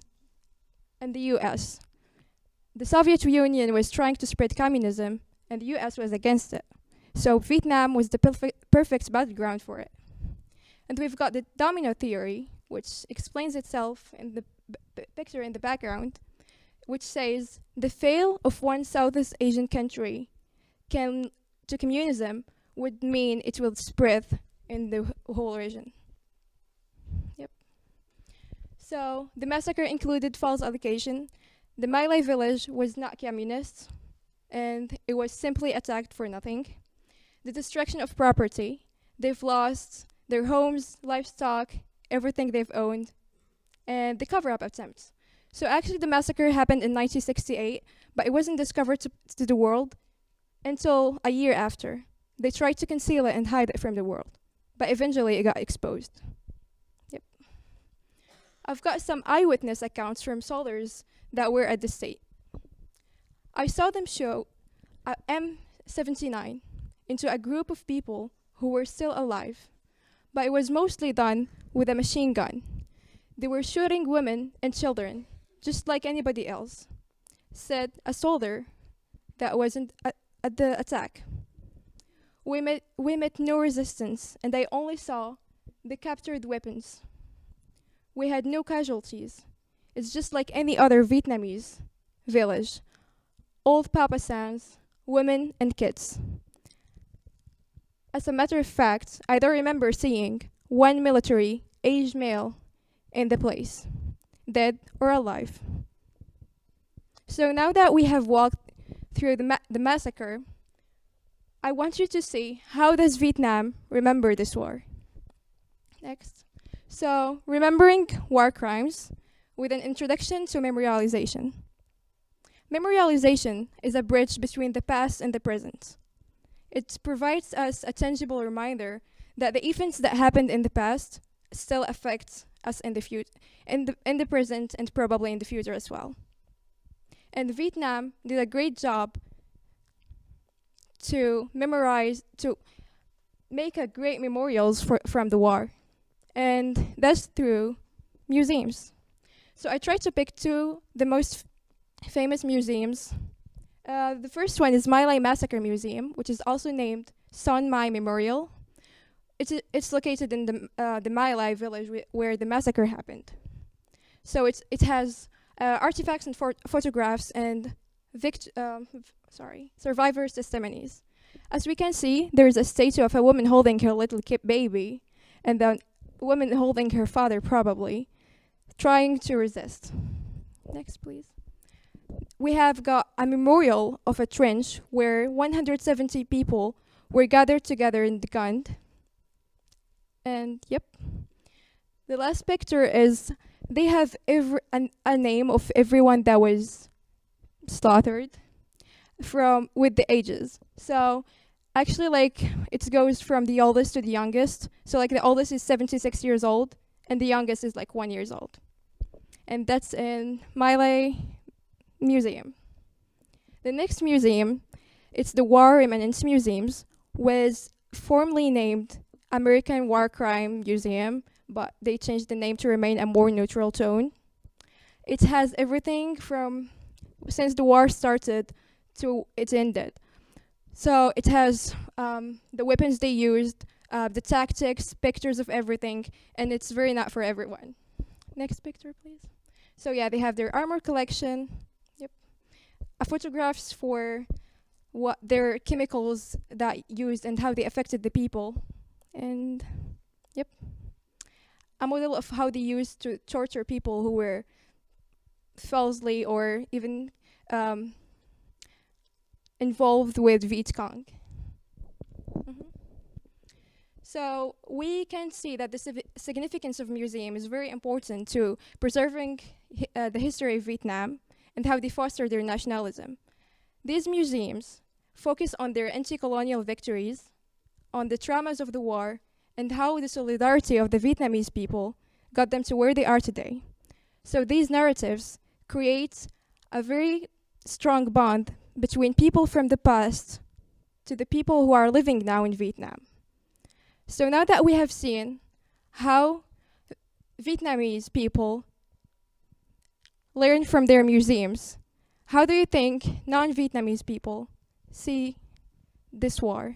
and the US. The Soviet Union was trying to spread communism, and the US was against it. So Vietnam was the perfect battleground for it. And we've got the domino theory, which explains itself in the picture in the background, which says the fail of one Southeast Asian country to communism would mean it will spread in the whole region. Yep. So the massacre included false allegation. The My Lai village was not communist, and it was simply attacked for nothing. The destruction of property. They've lost their homes, livestock, everything they've owned, and the cover-up attempts. So actually the massacre happened in 1968, but it wasn't discovered to the world until a year after. They tried to conceal it and hide it from the world, but eventually it got exposed. Yep. I've got some eyewitness accounts from soldiers that were at the site. I saw them show a M79 into a group of people who were still alive, but it was mostly done with a machine gun. They were shooting women and children, just like anybody else, said a soldier that wasn't at the attack. We met no resistance, and I only saw the captured weapons. We had no casualties. It's just like any other Vietnamese village. Old Papasans, women and kids. As a matter of fact, I don't remember seeing one military-aged male in the place, dead or alive. So now that we have walked through the massacre, I want you to see how does Vietnam remember this war. Next. So, remembering war crimes with an introduction to memorialization. Memorialization is a bridge between the past and the present. It provides us a tangible reminder that the events that happened in the past still affect us in the in the present and probably in the future as well. And Vietnam did a great job to make a great memorials from the war. And that's through museums. So I tried to pick two the most famous museums. The first one is My Lai Massacre Museum, which is also named Son Mai Memorial. It's located in the My Lai village where the massacre happened. So it has artifacts and photographs and survivors' testimonies. As we can see, there is a statue of a woman holding her little baby, and then a woman holding her father, probably, trying to resist. Next, please. We have got a memorial of a trench where 170 people were gathered together in the gun. And yep. The last picture is they have a name of everyone that was slaughtered with the ages. So actually, like, it goes from the oldest to the youngest. So like the oldest is 76 years old and the youngest is like 1 year old. And that's in My Lai Museum. The next museum, it's the War Remnants Museums, was formerly named American War Crime Museum, but they changed the name to remain a more neutral tone. It has everything from since the war started to it ended. So it has the weapons they used, the tactics, pictures of everything, and it's very not for everyone. Next picture, please. So yeah, they have their armor collection. Yep. Photographs for what their chemicals that used and how they affected the people. And yep. A model of how they used to torture people who were falsely or even involved with Viet Cong. So we can see that the significance of museum is very important to preserving the history of Vietnam and how they foster their nationalism. These museums focus on their anti-colonial victories, on the traumas of the war, and how the solidarity of the Vietnamese people got them to where they are today. So these narratives create a very strong bond between people from the past to the people who are living now in Vietnam. So now that we have seen how Vietnamese people learn from their museums, how do you think non-Vietnamese people see this war?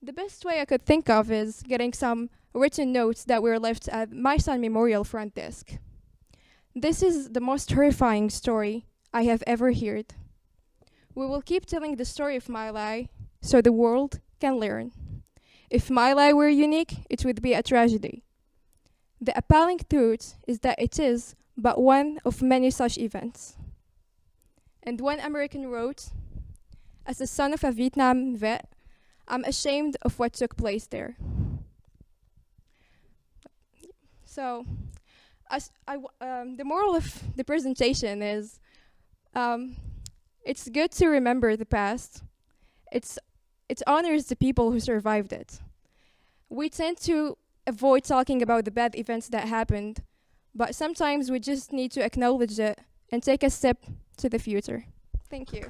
The best way I could think of is getting some written notes that were left at My Son Memorial front desk. This is the most horrifying story I have ever heard. We will keep telling the story of My Lai so the world can learn. If My Lai were unique, it would be a tragedy. The appalling truth is that it is but one of many such events. And one American wrote, "As the son of a Vietnam vet, I'm ashamed of what took place there." So, the moral of the presentation is, it's good to remember the past. It honors the people who survived it. We tend to avoid talking about the bad events that happened, but sometimes we just need to acknowledge it and take a step to the future. Thank you.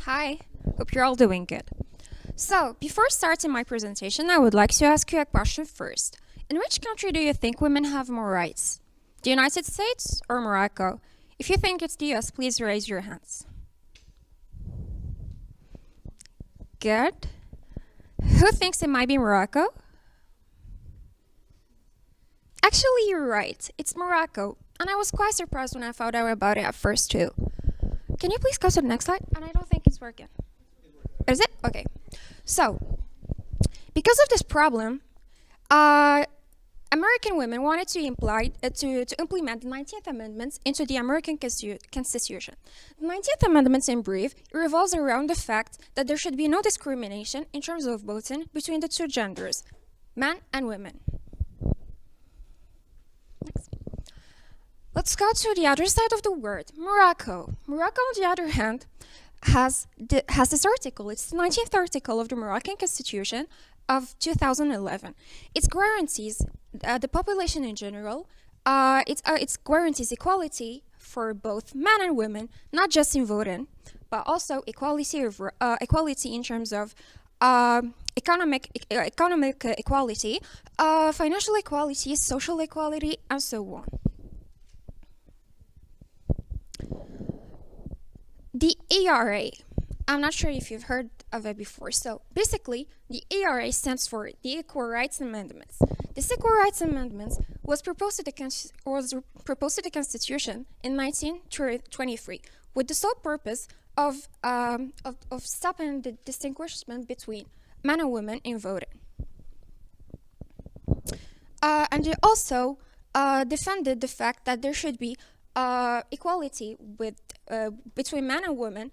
Hi, hope you're all doing good. So, before starting my presentation, I would like to ask you a question first. In which country do you think women have more rights? The United States or Morocco? If you think it's the US, please raise your hands. Good. Who thinks it might be Morocco? Actually, you're right. It's Morocco. And I was quite surprised when I found out about it at first, too. Can you please go to the next slide? And I don't think it's working. Is it? Okay. So, because of this problem, American women wanted to implement the 19th Amendment into the American Constitution. The 19th Amendment, in brief, revolves around the fact that there should be no discrimination in terms of voting between the two genders, men and women. Next. Let's go to the other side of the word, Morocco. Morocco, on the other hand, has this article. It's the 19th article of the Moroccan Constitution of 2011. It guarantees the population in general. It guarantees equality for both men and women, not just in voting, but also equality in terms of economic equality, financial equality, social equality, and so on. The ERA. I'm not sure if you've heard of it before. So basically, the ERA stands for the Equal Rights Amendments. This Equal Rights Amendments was proposed to the Constitution in 1923 with the sole purpose of stopping the distinguishment between men and women in voting. And they also defended the fact that there should be equality between men and women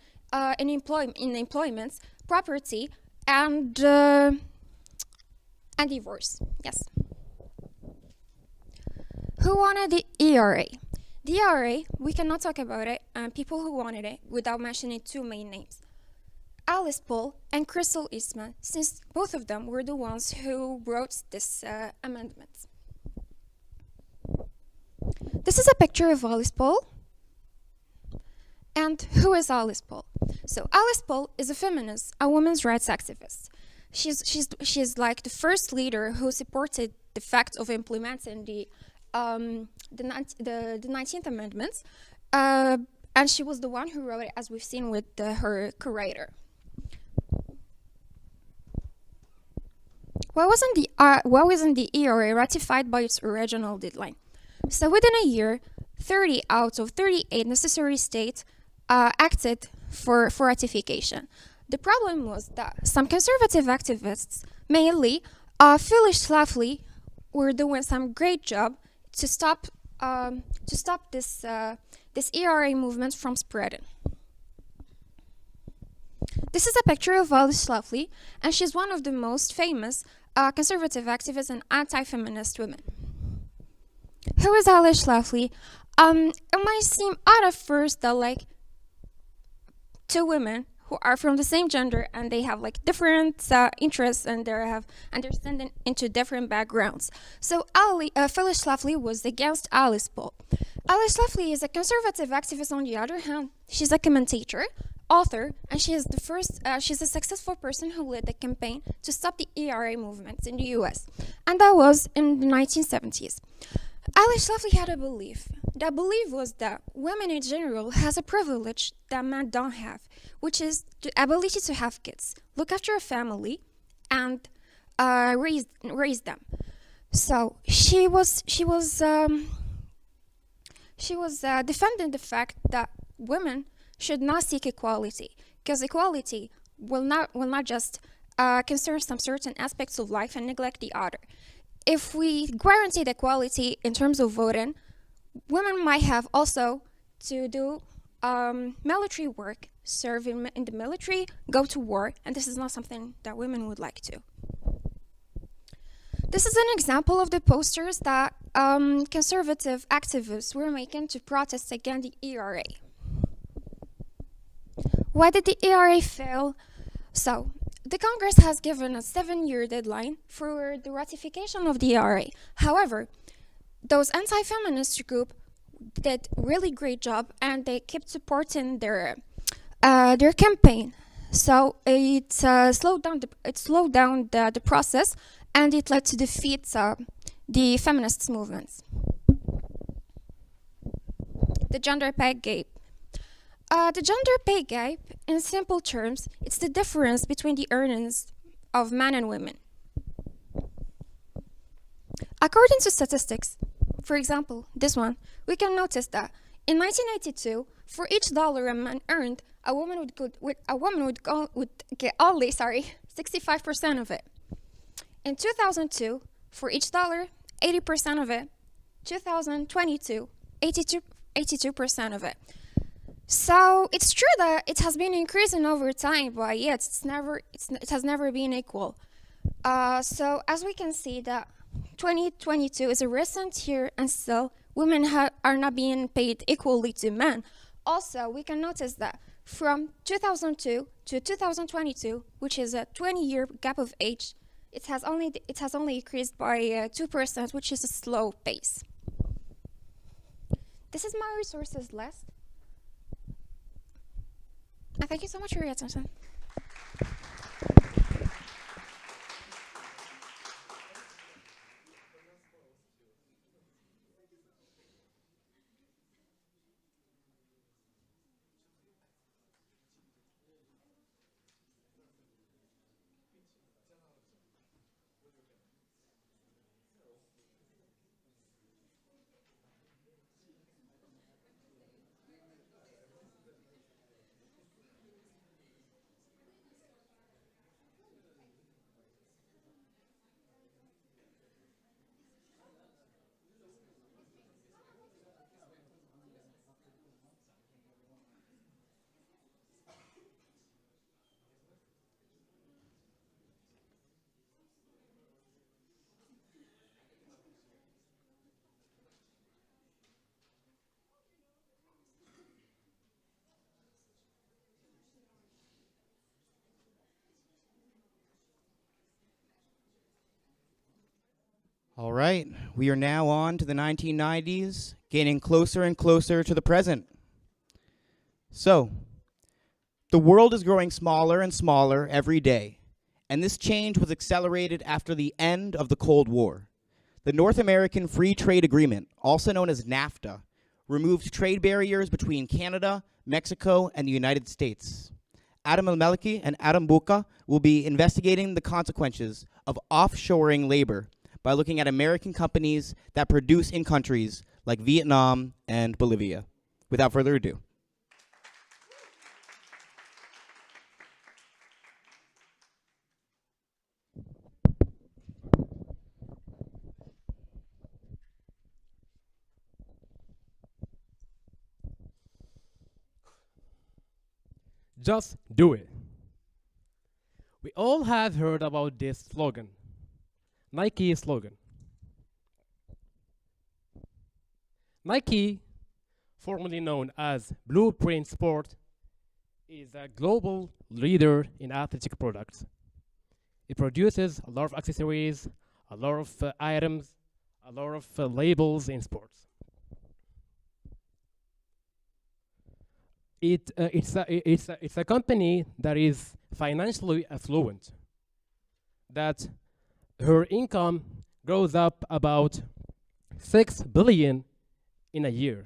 in employment, property, and divorce. Yes. Who wanted the ERA? The ERA, we cannot talk about it, and people who wanted it without mentioning two main names: Alice Paul and Crystal Eastman, since both of them were the ones who wrote this amendment. This is a picture of Alice Paul. And who is Alice Paul? So Alice Paul is a feminist, a women's rights activist. She's like the first leader who supported the fact of implementing the 19th Amendment, and she was the one who wrote it, as we've seen with her co-writer. Why wasn't the ERA ratified by its original deadline? So within a year, 30 out of 38 necessary states acted for ratification. The problem was that some conservative activists, mainly Phyllis Schlafly, were doing some great job to stop this ERA movement from spreading. This is a picture of Phyllis Schlafly, and she's one of the most famous conservative activists and anti-feminist women. Who is Alice Schlafly? It might seem odd at first that like two women who are from the same gender and they have like different interests and they have understanding into different backgrounds. So Phyllis Schlafly was against Alice Paul. Alice Schlafly is a conservative activist. On the other hand, she's a commentator, author, and she's a successful person who led the campaign to stop the ERA movement in the US, and that was in the 1970s. Alice Schlafly had a belief. That belief was that women in general has a privilege that men don't have, which is the ability to have kids, look after a family, and raise them. So she was defending the fact that women should not seek equality, because equality will not just concern some certain aspects of life and neglect the other. If we guaranteed equality in terms of voting, women might have also to do military work, serve in the military, go to war, and this is not something that women would like to. This is an example of the posters that conservative activists were making to protest against the ERA. Why did the ERA fail? So, the Congress has given a 7-year deadline for the ratification of the ERA. However, those anti-feminist groups did really great job, and they kept supporting their campaign. So it slowed down the process, and it led to defeat the feminist movements. The gender pay gap. The gender pay gap, in simple terms, it's the difference between the earnings of men and women. According to statistics, for example, this one, we can notice that In 1982, for each dollar a man earned, a woman would get only 65% of it. In 2002, for each dollar, 80% of it. 2022, 82% of it. So it's true that it has been increasing over time, but yet it has never been equal. So as we can see that 2022 is a recent year and still women are not being paid equally to men. Also, we can notice that from 2002 to 2022, which is a 20-year gap of age, it has only increased by 2%, which is a slow pace. This is my resources list. And thank you so much for your attention. All right, we are now on to the 1990s, getting closer and closer to the present. So, the world is growing smaller and smaller every day, and this change was accelerated after the end of the Cold War. The North American Free Trade Agreement, also known as NAFTA, removed trade barriers between Canada, Mexico, and the United States. Adam El-Maliki and Adam Buka will be investigating the consequences of offshoring labor by looking at American companies that produce in countries like Vietnam and Bolivia. Without further ado. Just do it. We all have heard about this slogan, Nike slogan. Nike, formerly known as Blueprint Sport, is a global leader in athletic products. It produces a lot of accessories, a lot of items, a lot of labels in sports. It's a company that is financially affluent, that her income grows up about 6 billion in a year,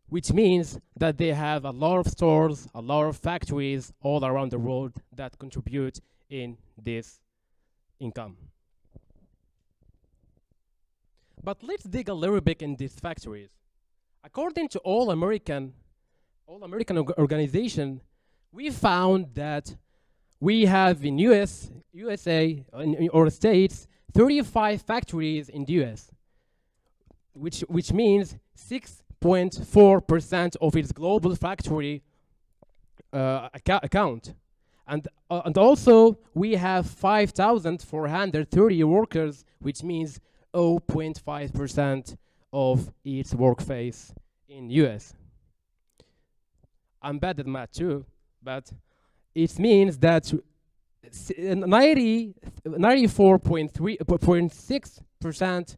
which means that they have a lot of stores, a lot of factories all around the world that contribute in this income. But let's dig a little bit in these factories. According to All American Organization, we found that we have in USA or States 35 factories in the US, which means 6.4% of its global factory account. And also we have 5,430 workers, which means 0.5% of its workforce in US. I'm bad at math too, but it means that 94.6%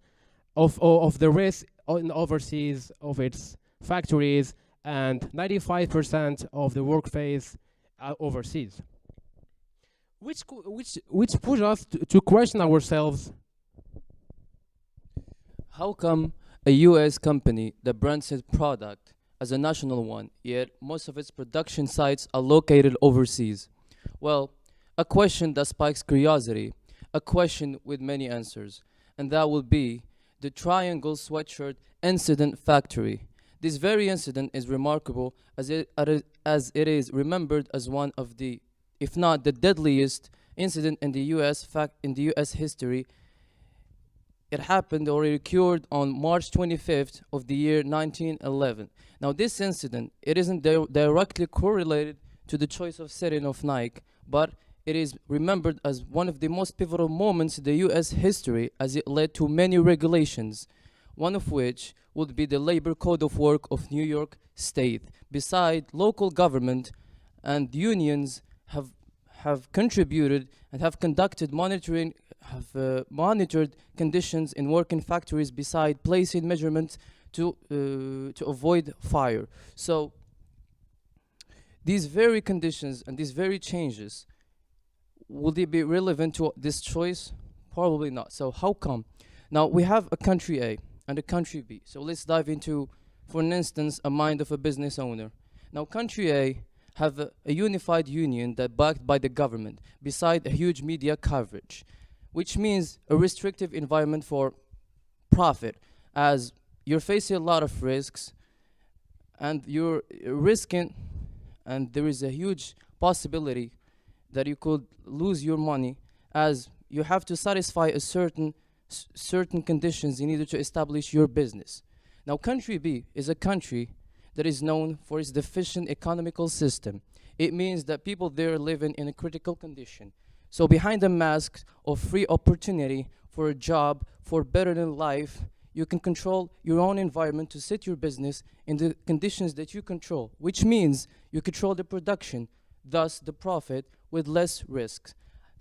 of the risk in overseas of its factories and 95% of the workforce overseas. Which push us to question ourselves. How come a US company that brands its product as a national one, yet most of its production sites are located overseas? Well, a question that spikes curiosity, a question with many answers, and that will be, the Triangle Sweatshirt Incident Factory. This very incident is remarkable as it is remembered as one of the, if not the deadliest incident in the U.S. history. It happened or it occurred on March 25th of the year 1911. Now this incident, it isn't directly correlated to the choice of setting of Nike, but it is remembered as one of the most pivotal moments in the U.S. history as it led to many regulations, one of which would be the Labor Code of Work of New York State. Beside local government and unions have contributed and have conducted monitored conditions in working factories beside placing measurements to avoid fire. So these very conditions and these very changes, will they be relevant to this choice? Probably not. So how come? Now we have a country A and a country B. So let's dive into, for an instance, a mind of a business owner. Now country A have a unified union that backed by the government, beside a huge media coverage, which means a restrictive environment for profit, as you're facing a lot of risks and you're risking, and there is a huge possibility that you could lose your money, as you have to satisfy a certain conditions in order to establish your business. Now country B is a country that is known for its deficient economical system. It means that people there living in a critical condition. So behind the mask of free opportunity for a job, for better than life, you can control your own environment to set your business in the conditions that you control, which means you control the production, thus the profit, with less risks.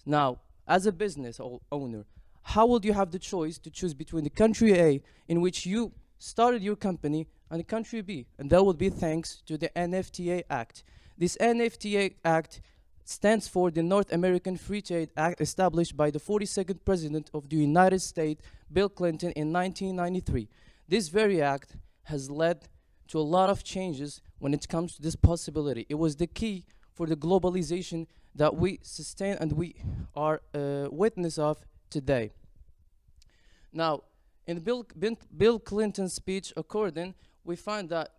Now, as a business owner, how would you have the choice to choose between the country A, in which you started your company, and the country B? And that would be thanks to the NFTA Act. This NFTA Act stands for the North American Free Trade Act, established by the 42nd President of the United States, Bill Clinton, in 1993. This very act has led to a lot of changes when it comes to this possibility. It was the key for the globalization that we sustain and we are witness of today. Now, in Bill Clinton's speech, we find that,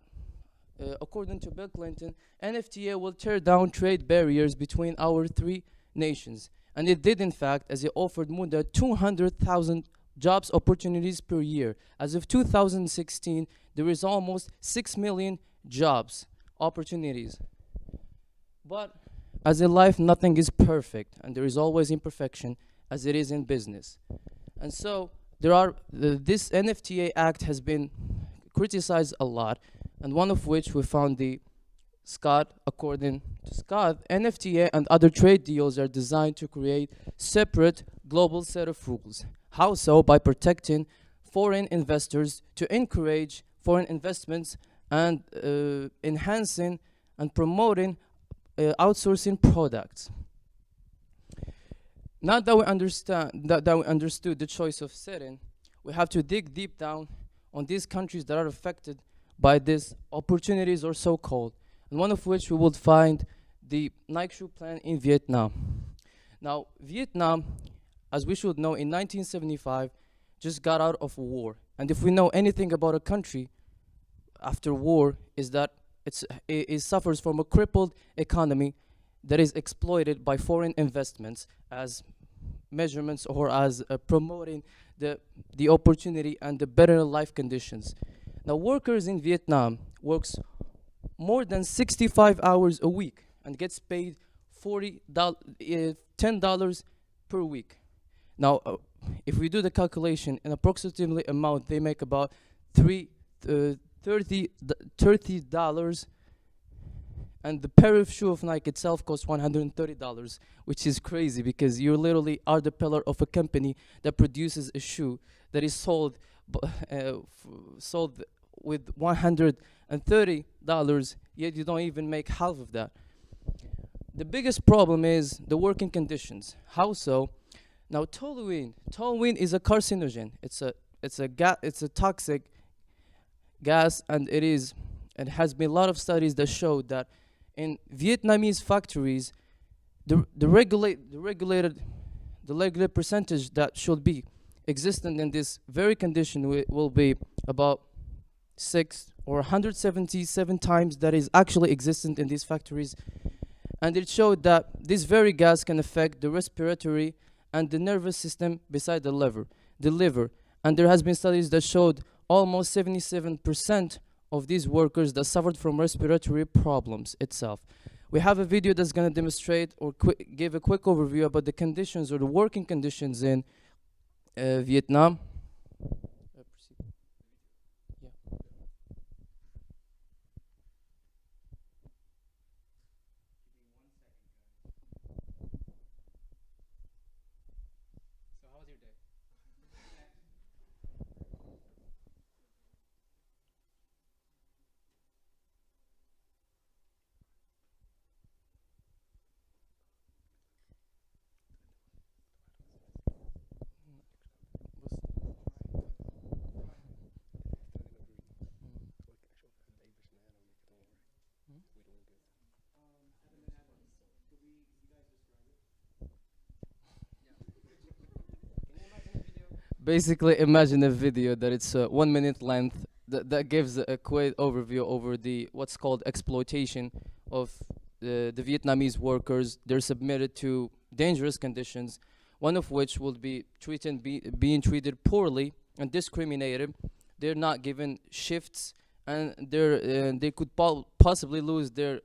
according to Bill Clinton, NFTA will tear down trade barriers between our three nations. And it did, in fact, as it offered more than 200,000 jobs opportunities per year. As of 2016, there is almost 6 million jobs opportunities. But as in life, nothing is perfect, and there is always imperfection, as it is in business. And so this NFTA Act has been criticized a lot, and one of which we found according to Scott, NFTA and other trade deals are designed to create separate global set of rules. How so? By protecting foreign investors, to encourage foreign investments, and enhancing and promoting outsourcing products. Now that we understood the choice of setting, we have to dig deep down on these countries that are affected by these opportunities, or so-called, and one of which we would find the Nike shoe plant in Vietnam. Now, Vietnam, as we should know, in 1975, just got out of a war. And if we know anything about a country after war, is that it suffers from a crippled economy that is exploited by foreign investments as measurements, or as promoting the opportunity and the better life conditions. Now, workers in Vietnam works more than 65 hours a week and gets paid $10 per week. Now, if we do the calculation, in approximately amount, they make about $30, and the pair of shoe of Nike itself costs $130, which is crazy, because you literally are the pillar of a company that produces a shoe that is sold with $130, yet you don't even make half of that. The biggest problem is the working conditions. How so? Now, toluene is a carcinogen. It's a toxic gas, and it has been a lot of studies that show that in Vietnamese factories, the regulated percentage that should be existent in this very condition will be about 6 or 177 times that is actually existent in these factories. And it showed that this very gas can affect the respiratory and the nervous system beside the liver. And there has been studies that showed almost 77% of these workers that suffered from respiratory problems itself. We have a video that's going to demonstrate or give a quick overview about the conditions or the working conditions in Vietnam. Basically, imagine a video that it's 1 minute length that gives a quick overview over the what's called exploitation of the Vietnamese workers. They're submitted to dangerous conditions, one of which will be being treated poorly and discriminated. They're not given shifts, and they could possibly lose their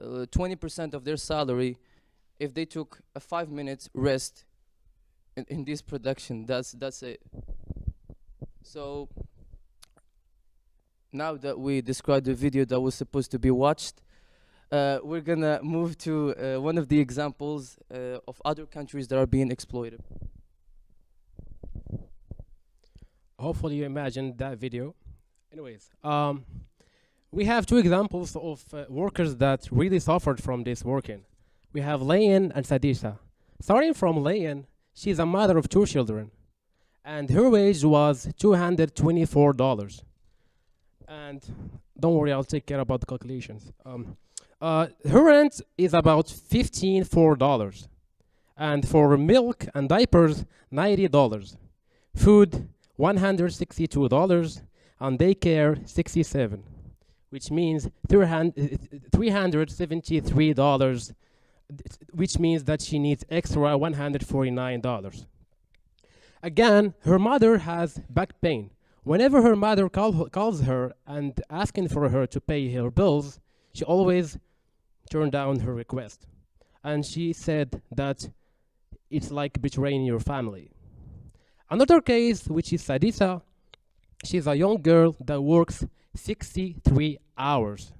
20% of their salary if they took a 5-minute rest in this production. That's it. So now that we described the video that was supposed to be watched, we're gonna move to one of the examples of other countries that are being exploited. Hopefully you imagined that video. Anyways, we have two examples of workers that really suffered from this working. We have Layan and Sadisa. Starting from Layan, she's a mother of 2 children, and her wage was $224. And don't worry, I'll take care about the calculations. Her rent is about $15, and for milk and diapers, $90. Food, $162, and daycare, $67, which means $373, which means that she needs extra $149. Again, her mother has back pain. Whenever her mother calls her and asking for her to pay her bills, she always turned down her request. And she said that it's like betraying your family. Another case, which is Sadisa, she's a young girl that works 63 hours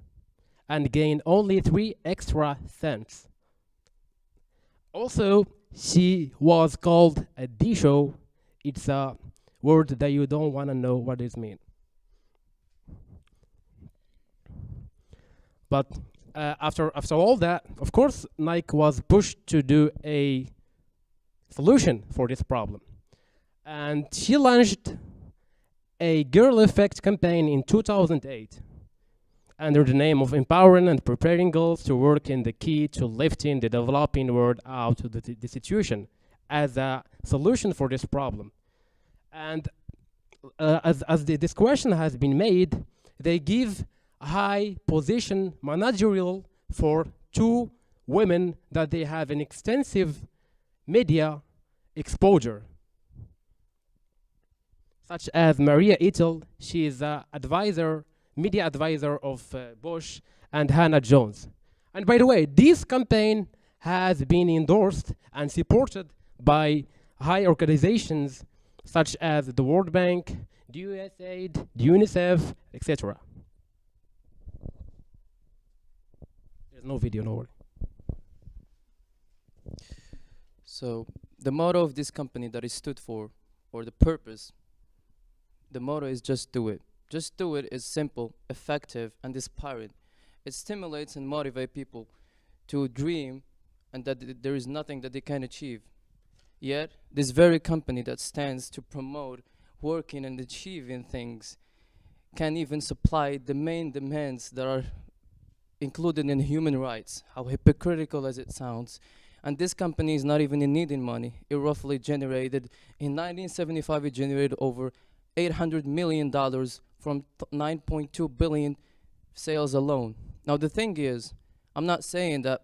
and gain only 3 extra cents. Also, she was called a D-show. It's a word that you don't want to know what it means. But after all that, of course, Nike was pushed to do a solution for this problem. And she launched a Girl Effect campaign in 2008 under the name of empowering and preparing girls to work in the key to lifting the developing world out of the situation as a solution for this problem. And as this question has been made, they give high position managerial for 2 women that they have an extensive media exposure, such as Maria Ethel. She is an media advisor of Bush, and Hannah Jones. And by the way, this campaign has been endorsed and supported by high organizations such as the World Bank, the USAID, the UNICEF, etc. There's no video, no worry. So the motto of this company that it stood for, or the purpose, the motto is just do it. Just do it is simple, effective, and inspiring. It stimulates and motivates people to dream and that there is nothing that they can achieve. Yet, this very company that stands to promote working and achieving things can even supply the main demands that are included in human rights, how hypocritical as it sounds. And this company is not even in needing money. It roughly generated, in 1975, it generated over $800 million from 9.2 billion sales alone. Now the thing is, I'm not saying that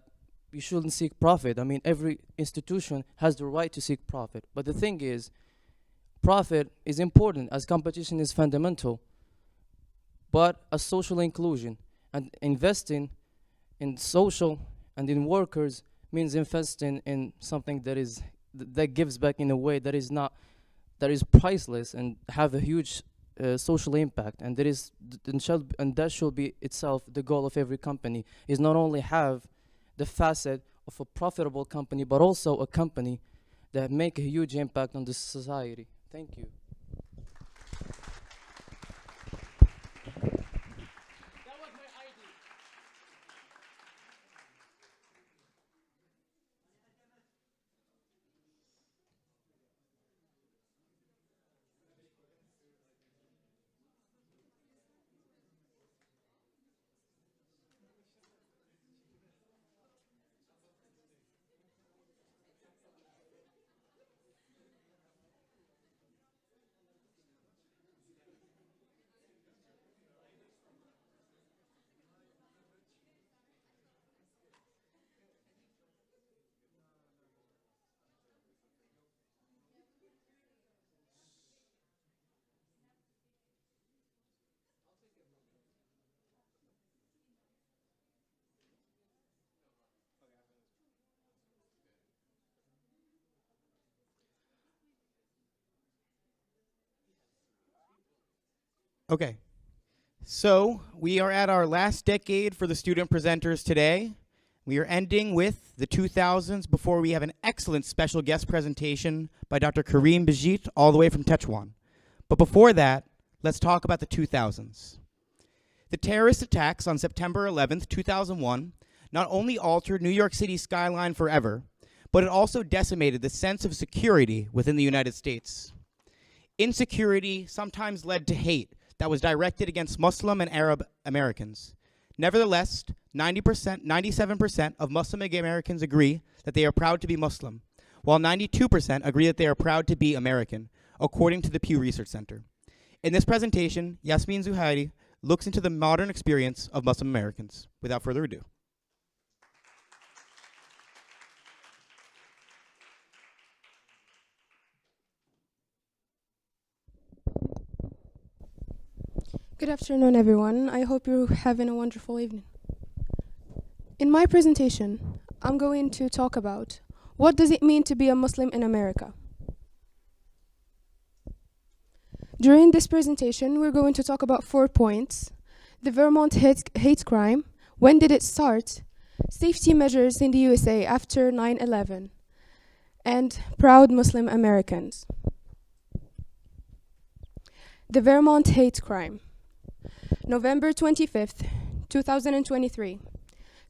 you shouldn't seek profit. I mean, every institution has the right to seek profit. But the thing is, profit is important as competition is fundamental. But as social inclusion and investing in social and in workers means investing in something that gives back in a way that is priceless and have a huge social impact, and that should be itself the goal of every company, is not only have the facet of a profitable company, but also a company that make a huge impact on the society. Thank you. Okay. So we are at our last decade for the student presenters today. We are ending with the 2000s before we have an excellent special guest presentation by Dr. Karim Bejjit all the way from Tetuan. But before that, let's talk about the 2000s. The terrorist attacks on September 11th, 2001 not only altered New York City's skyline forever, but it also decimated the sense of security within the United States. Insecurity sometimes led to hate that was directed against Muslim and Arab Americans. Nevertheless, 97% of Muslim Americans agree that they are proud to be Muslim, while 92% agree that they are proud to be American, according to the Pew Research Center. In this presentation, Yasmin Zoubairi looks into the modern experience of Muslim Americans. Without further ado. Good afternoon, everyone. I hope you're having a wonderful evening. In my presentation, I'm going to talk about what does it mean to be a Muslim in America. During this presentation, we're going to talk about 4 points: the Vermont hate crime, when did it start, safety measures in the USA after 9/11, and proud Muslim Americans. The Vermont hate crime. November 25th, 2023.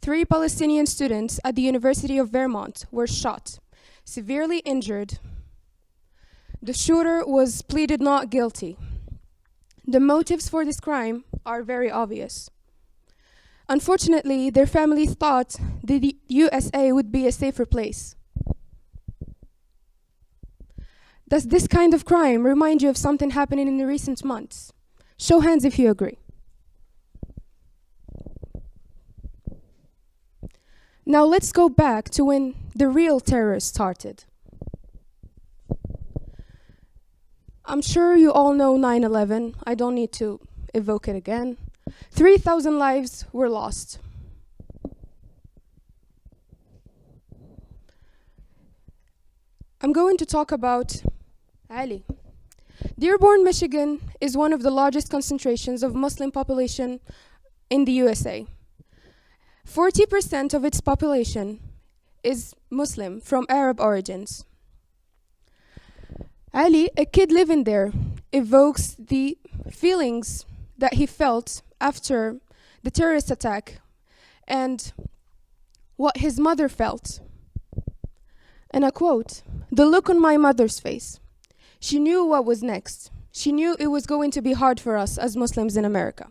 3 Palestinian students at the University of Vermont were shot, severely injured. The shooter was pleaded not guilty. The motives for this crime are very obvious. Unfortunately, their families thought the USA would be a safer place. Does this kind of crime remind you of something happening in the recent months? Show hands if you agree. Now let's go back to when the real terror started. I'm sure you all know 9/11. I don't need to evoke it again. 3,000 lives were lost. I'm going to talk about Ali. Dearborn, Michigan is one of the largest concentrations of Muslim population in the USA. 40% of its population is Muslim from Arab origins. Ali, a kid living there, evokes the feelings that he felt after the terrorist attack and what his mother felt. And I quote, "The look on my mother's face. She knew what was next. She knew it was going to be hard for us as Muslims in America."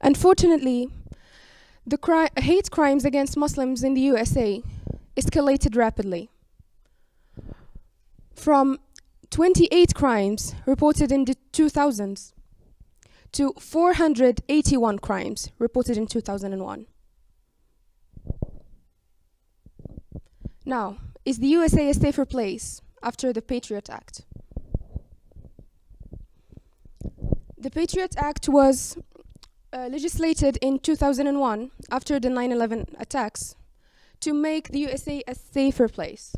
Unfortunately, The hate crimes against Muslims in the USA escalated rapidly. From 28 crimes reported in the 2000s to 481 crimes reported in 2001. Now, is the USA a safer place after the Patriot Act? The Patriot Act was legislated in 2001 after the 9/11 attacks to make the USA a safer place.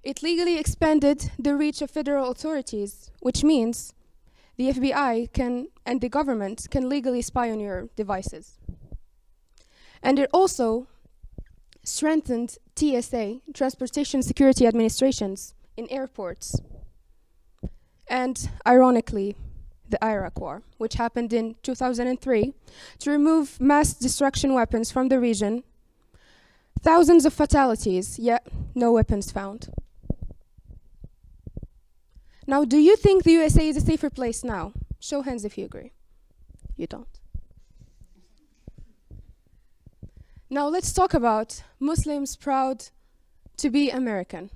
It legally expanded the reach of federal authorities, which means the FBI and the government can legally spy on your devices. And it also strengthened TSA, Transportation Security Administrations, in airports. And ironically, the Iraq War, which happened in 2003 to remove mass destruction weapons from the region. Thousands of fatalities, yet no weapons found. Now, do you think the USA is a safer place now? Show hands if you agree. You don't. Now let's talk about Muslims proud to be American.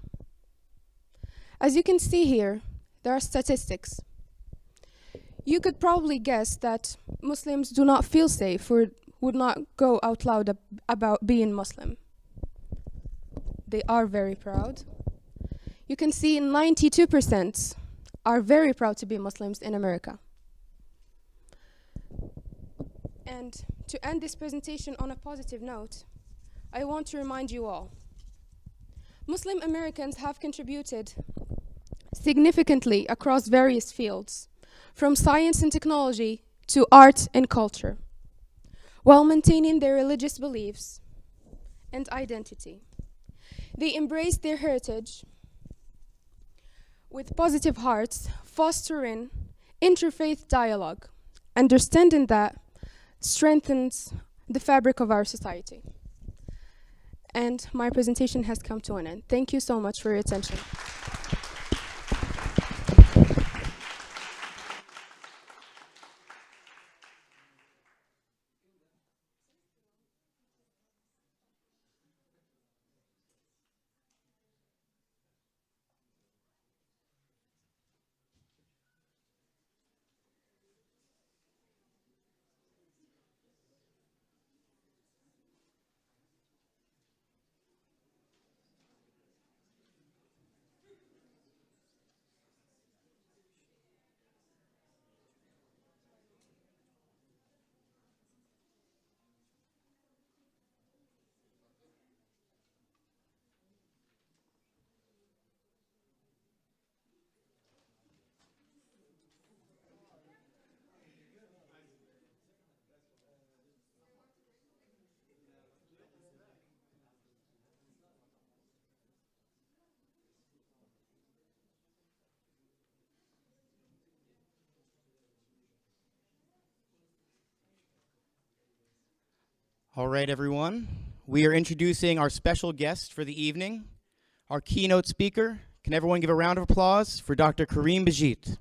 As you can see here, there are statistics. You could probably guess that Muslims do not feel safe or would not go out loud about being Muslim. They are very proud. You can see 92% are very proud to be Muslims in America. And to end this presentation on a positive note, I want to remind you all, Muslim Americans have contributed significantly across various fields, from science and technology to art and culture, while maintaining their religious beliefs and identity. They embrace their heritage with positive hearts, fostering interfaith dialogue, understanding that strengthens the fabric of our society. And my presentation has come to an end. Thank you so much for your attention. All right, everyone. We are introducing our special guest for the evening, our keynote speaker. Can everyone give a round of applause for Dr. Karim Bejjit?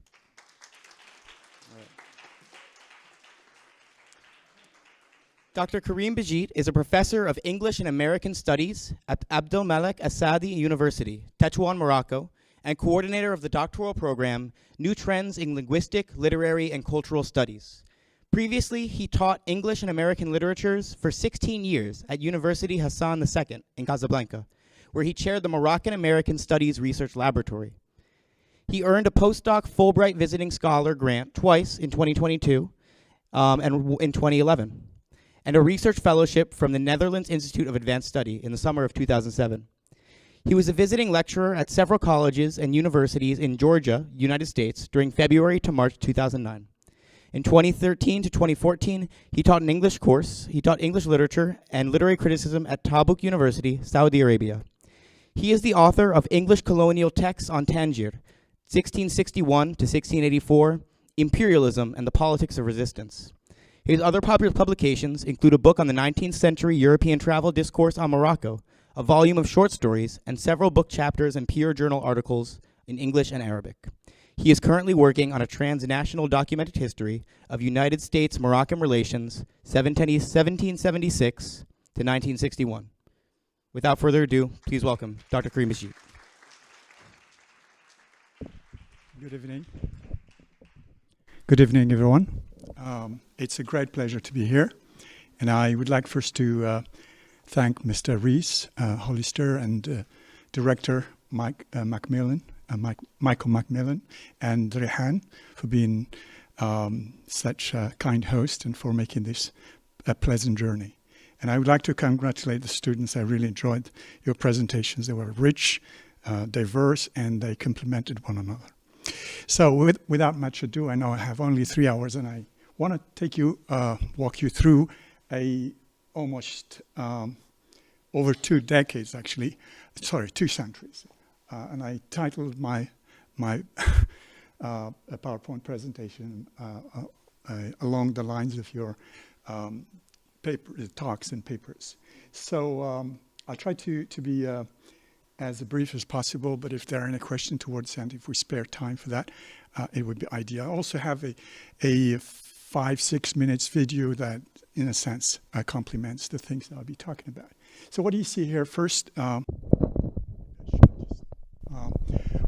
Dr. Karim Bejjit is a professor of English and American Studies at Abdelmalek Assadi University, Tetuan, Morocco, and coordinator of the doctoral program, New Trends in Linguistic, Literary, and Cultural Studies. Previously, he taught English and American literatures for 16 years at University Hassan II in Casablanca, where he chaired the Moroccan-American Studies Research Laboratory. He earned a postdoc Fulbright Visiting Scholar grant twice in 2022 and in 2011, and a research fellowship from the Netherlands Institute of Advanced Study in the summer of 2007. He was a visiting lecturer at several colleges and universities in Georgia, United States, during February to March 2009. In 2013 to 2014, he taught an English course. He taught English literature and literary criticism at Tabuk University, Saudi Arabia. He is the author of English colonial texts on Tangier, 1661 to 1684, Imperialism and the Politics of Resistance. His other popular publications include a book on the 19th century European travel discourse on Morocco, a volume of short stories, and several book chapters and peer journal articles in English and Arabic. He is currently working on a transnational documented history of United States-Moroccan relations 1776 to 1961. Without further ado, please welcome Dr. Karim Bejjit. Good evening. Good evening, everyone. It's a great pleasure to be here. And I would like first to thank Mr. Rees, Hollister, and Director McMillan, Michael McMillan, and Rihane for being such a kind host and for making this a pleasant journey. And I would like to congratulate the students. I really enjoyed your presentations. They were rich, diverse, and they complemented one another. So without much ado, I know I have only 3 hours, and I want to walk you through almost over 2 decades, actually. Sorry, 2 centuries. And I titled my PowerPoint presentation along the lines of your talks and papers. So I'll try to be as brief as possible, but if there are any questions towards the end, if we spare time for that, it would be ideal. I also have a 5-6 minutes video that, in a sense, complements the things that I'll be talking about. So what do you see here? First,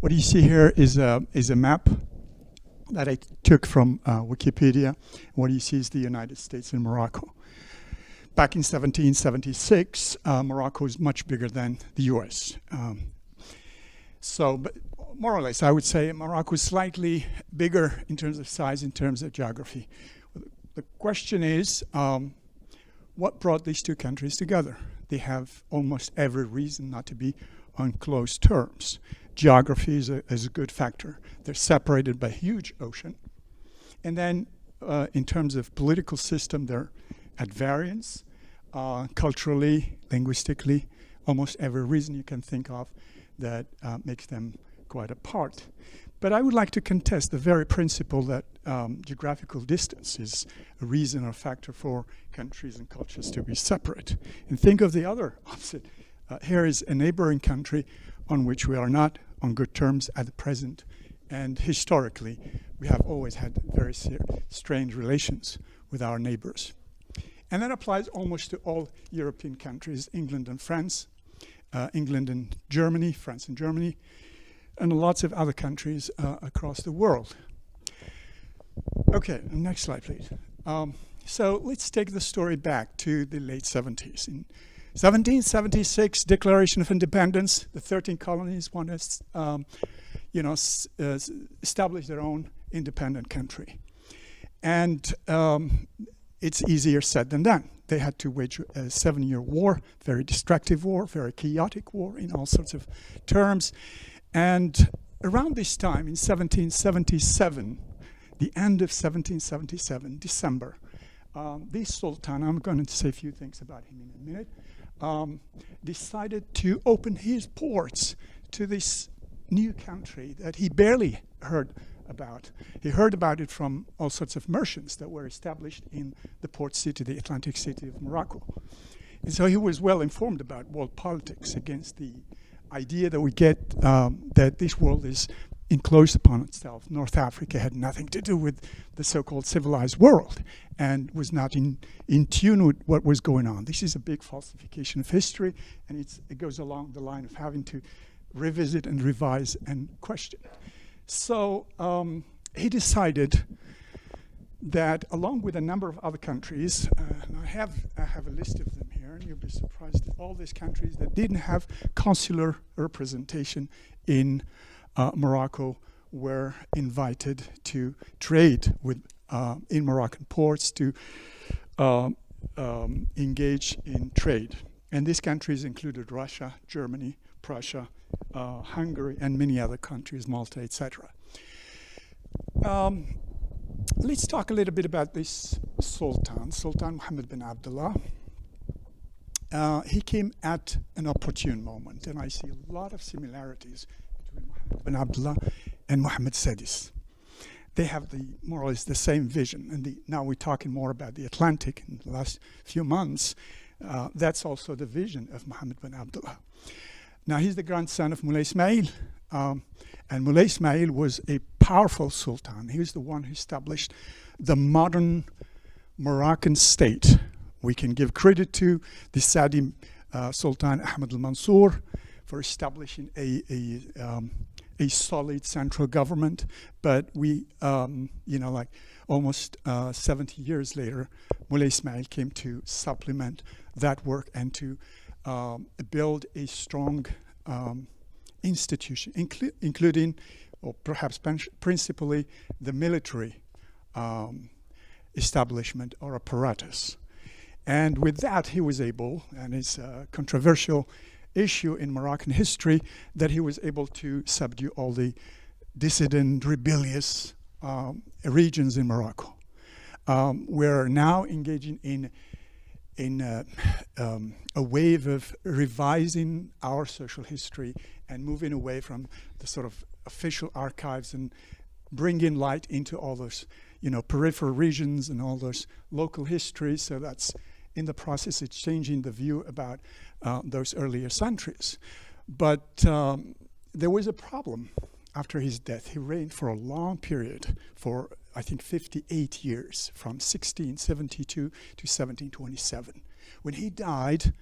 what you see here is a map that I took from Wikipedia. What you see is the United States and Morocco. Back in 1776, Morocco is much bigger than the US. But more or less, I would say Morocco is slightly bigger in terms of size, in terms of geography. The question is, what brought these 2 countries together? They have almost every reason not to be on close terms. Geography is a good factor. They're separated by a huge ocean. And then in terms of political system, they're at variance, culturally, linguistically, almost every reason you can think of that makes them quite apart. But I would like to contest the very principle that geographical distance is a reason or factor for countries and cultures to be separate. And think of the other opposite. Here is a neighboring country on which we are not on good terms at the present. And historically, we have always had very strained relations with our neighbors. And that applies almost to all European countries, England and France, England and Germany, France and Germany, and lots of other countries across the world. Okay, next slide, please. So let's take the story back to the late 70s. In 1776, Declaration of Independence, the 13 colonies want to establish their own independent country. And it's easier said than done. They had to wage a 7-year war, very destructive war, very chaotic war in all sorts of terms. And around this time, in 1777, the end of 1777, December, the Sultan, I'm going to say a few things about him in a minute, decided to open his ports to this new country that he barely heard about. He heard about it from all sorts of merchants that were established in the port city, the Atlantic city of Morocco. And so he was well informed about world politics, against the idea that we get that this world is enclosed upon itself. North Africa had nothing to do with the so-called civilized world and was not in tune with what was going on. This is a big falsification of history, and it goes along the line of having to revisit and revise and question. So he decided that, along with a number of other countries, and I have a list of them here, and you'll be surprised at all these countries that didn't have consular representation in Morocco were invited to trade with in Moroccan ports, to engage in trade. And these countries included Russia, Germany, Prussia, Hungary, and many other countries, Malta, etc. Let's talk a little bit about this Sultan Mohammed bin Abdullah. He came at an opportune moment, and I see a lot of similarities between Mohammed bin Abdullah and Mohammed Sadis. They have more or less the same vision, and now we're talking more about the Atlantic in the last few months. That's also the vision of Mohammed bin Abdullah. Now, he's the grandson of Moulay Ismail, and Moulay Ismail was a powerful sultan. He was the one who established the modern Moroccan state. We can give credit to the Saadi Sultan Ahmed al-Mansur for establishing a solid central government, but we, like almost 70 years later, Moulay Ismail came to supplement that work and to build a strong institution, including, or perhaps principally, the military establishment or apparatus. And with that, he was able, and it's a controversial issue in Moroccan history, that he was able to subdue all the dissident, rebellious regions in Morocco. We're now engaging in a wave of revising our social history and moving away from the sort of official archives and bringing light into all those, peripheral regions and all those local histories. So that's in the process, it's changing the view about those earlier centuries. But there was a problem after his death. He reigned for a long period, for I think 58 years, from 1672 to 1727. When he died,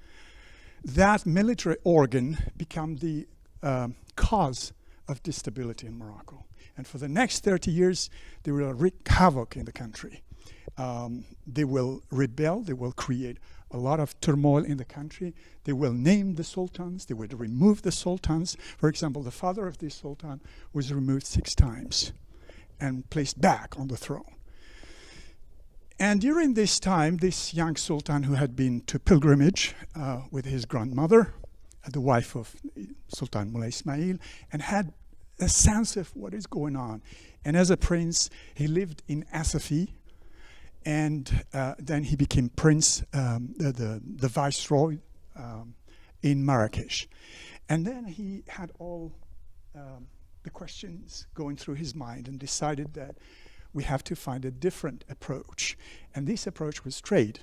that military organ became the cause of instability in Morocco. And for the next 30 years, they will wreak havoc in the country. They will rebel, they will create a lot of turmoil in the country. They will name the sultans, they will remove the sultans. For example, the father of this sultan was removed 6 times and placed back on the throne. And during this time, this young sultan who had been to pilgrimage with his grandmother, the wife of Sultan Moulay Ismail, and had a sense of what is going on. And as a prince, he lived in Asafi, and then he became prince, the viceroy in Marrakesh. And then he had all the questions going through his mind and decided that we have to find a different approach. And this approach was trade.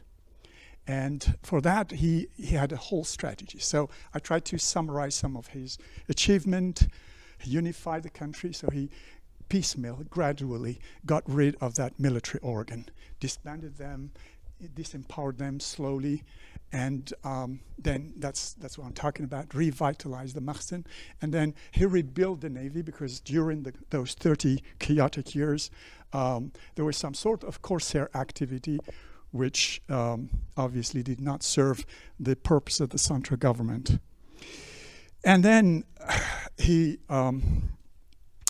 And for that, he had a whole strategy. So I tried to summarize some of his achievement. He unified the country, so he piecemeal, gradually got rid of that military organ, disbanded them, disempowered them slowly, and then that's what I'm talking about, revitalized the Mahsen. And then he rebuilt the navy, because during those 30 chaotic years, there was some sort of corsair activity which obviously did not serve the purpose of the central government. And then he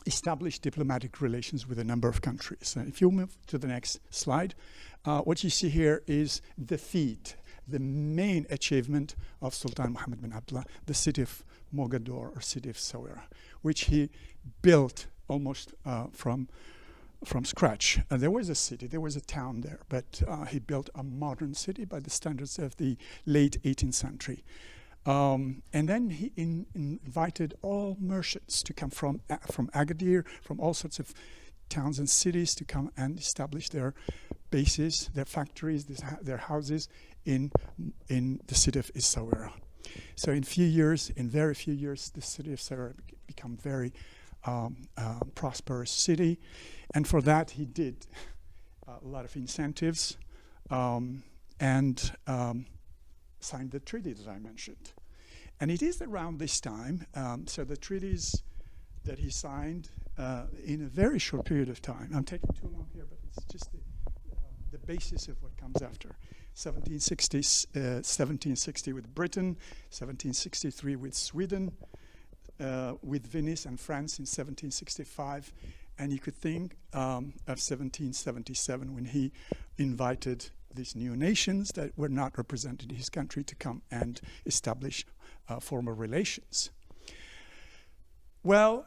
established diplomatic relations with a number of countries. If you move to the next slide, what you see here is the feat, the main achievement of Sultan Mohammed bin Abdullah, the city of Mogador, or city of Essaouira, which he built almost from scratch. There was a city, there was a town there, but he built a modern city by the standards of the late 18th century. And then he invited all merchants to come from Agadir, from all sorts of towns and cities, to come and establish their bases, their factories, their houses in the city of Essaouira. So in very few years, the city of Essaouira became very prosperous city. And for that, he did a lot of incentives and signed the treaty that I mentioned. And it is around this time, so the treaties that he signed in a very short period of time. I'm taking too long here, but it's just the basis of what comes after. 1760 with Britain, 1763 with Sweden, with Venice and France in 1765. And you could think of 1777 when he invited these new nations that were not represented in his country to come and establish formal relations. Well,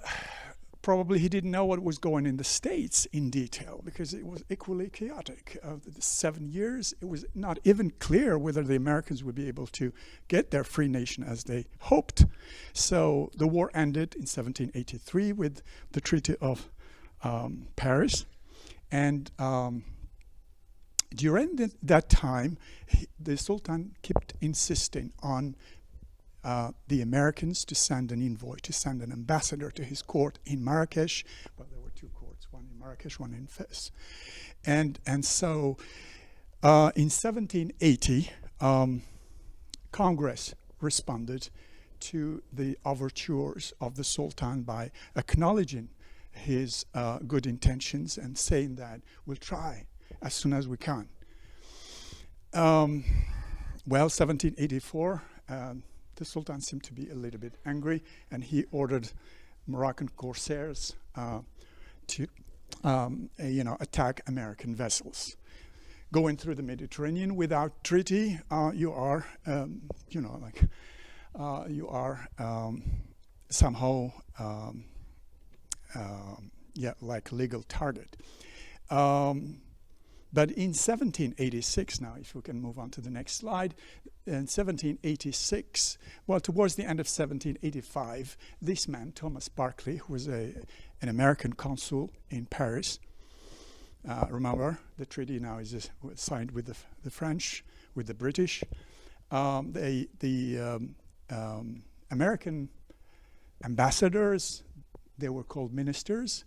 probably he didn't know what was going in the States in detail, because it was equally chaotic. The 7 years, it was not even clear whether the Americans would be able to get their free nation as they hoped. So the war ended in 1783 with the Treaty of Paris. And during that time, the Sultan kept insisting on the Americans to send an envoy, to send an ambassador to his court in Marrakesh. Well, there were 2 courts Marrakesh, one in Fez. And so in 1780, Congress responded to the overtures of the Sultan by acknowledging his good intentions and saying that we'll try as soon as we can. Well, 1784, the Sultan seemed to be a little bit angry, and he ordered Moroccan corsairs to attack American vessels. Going through the Mediterranean without treaty, you are somehow like legal target. But in 1786, now if we can move on to the next slide, in 1786, well, towards the end of 1785, this man, Thomas Barclay, who was an American consul in Paris, remember, the treaty now is signed with the French, with the British. The American ambassadors, they were called ministers,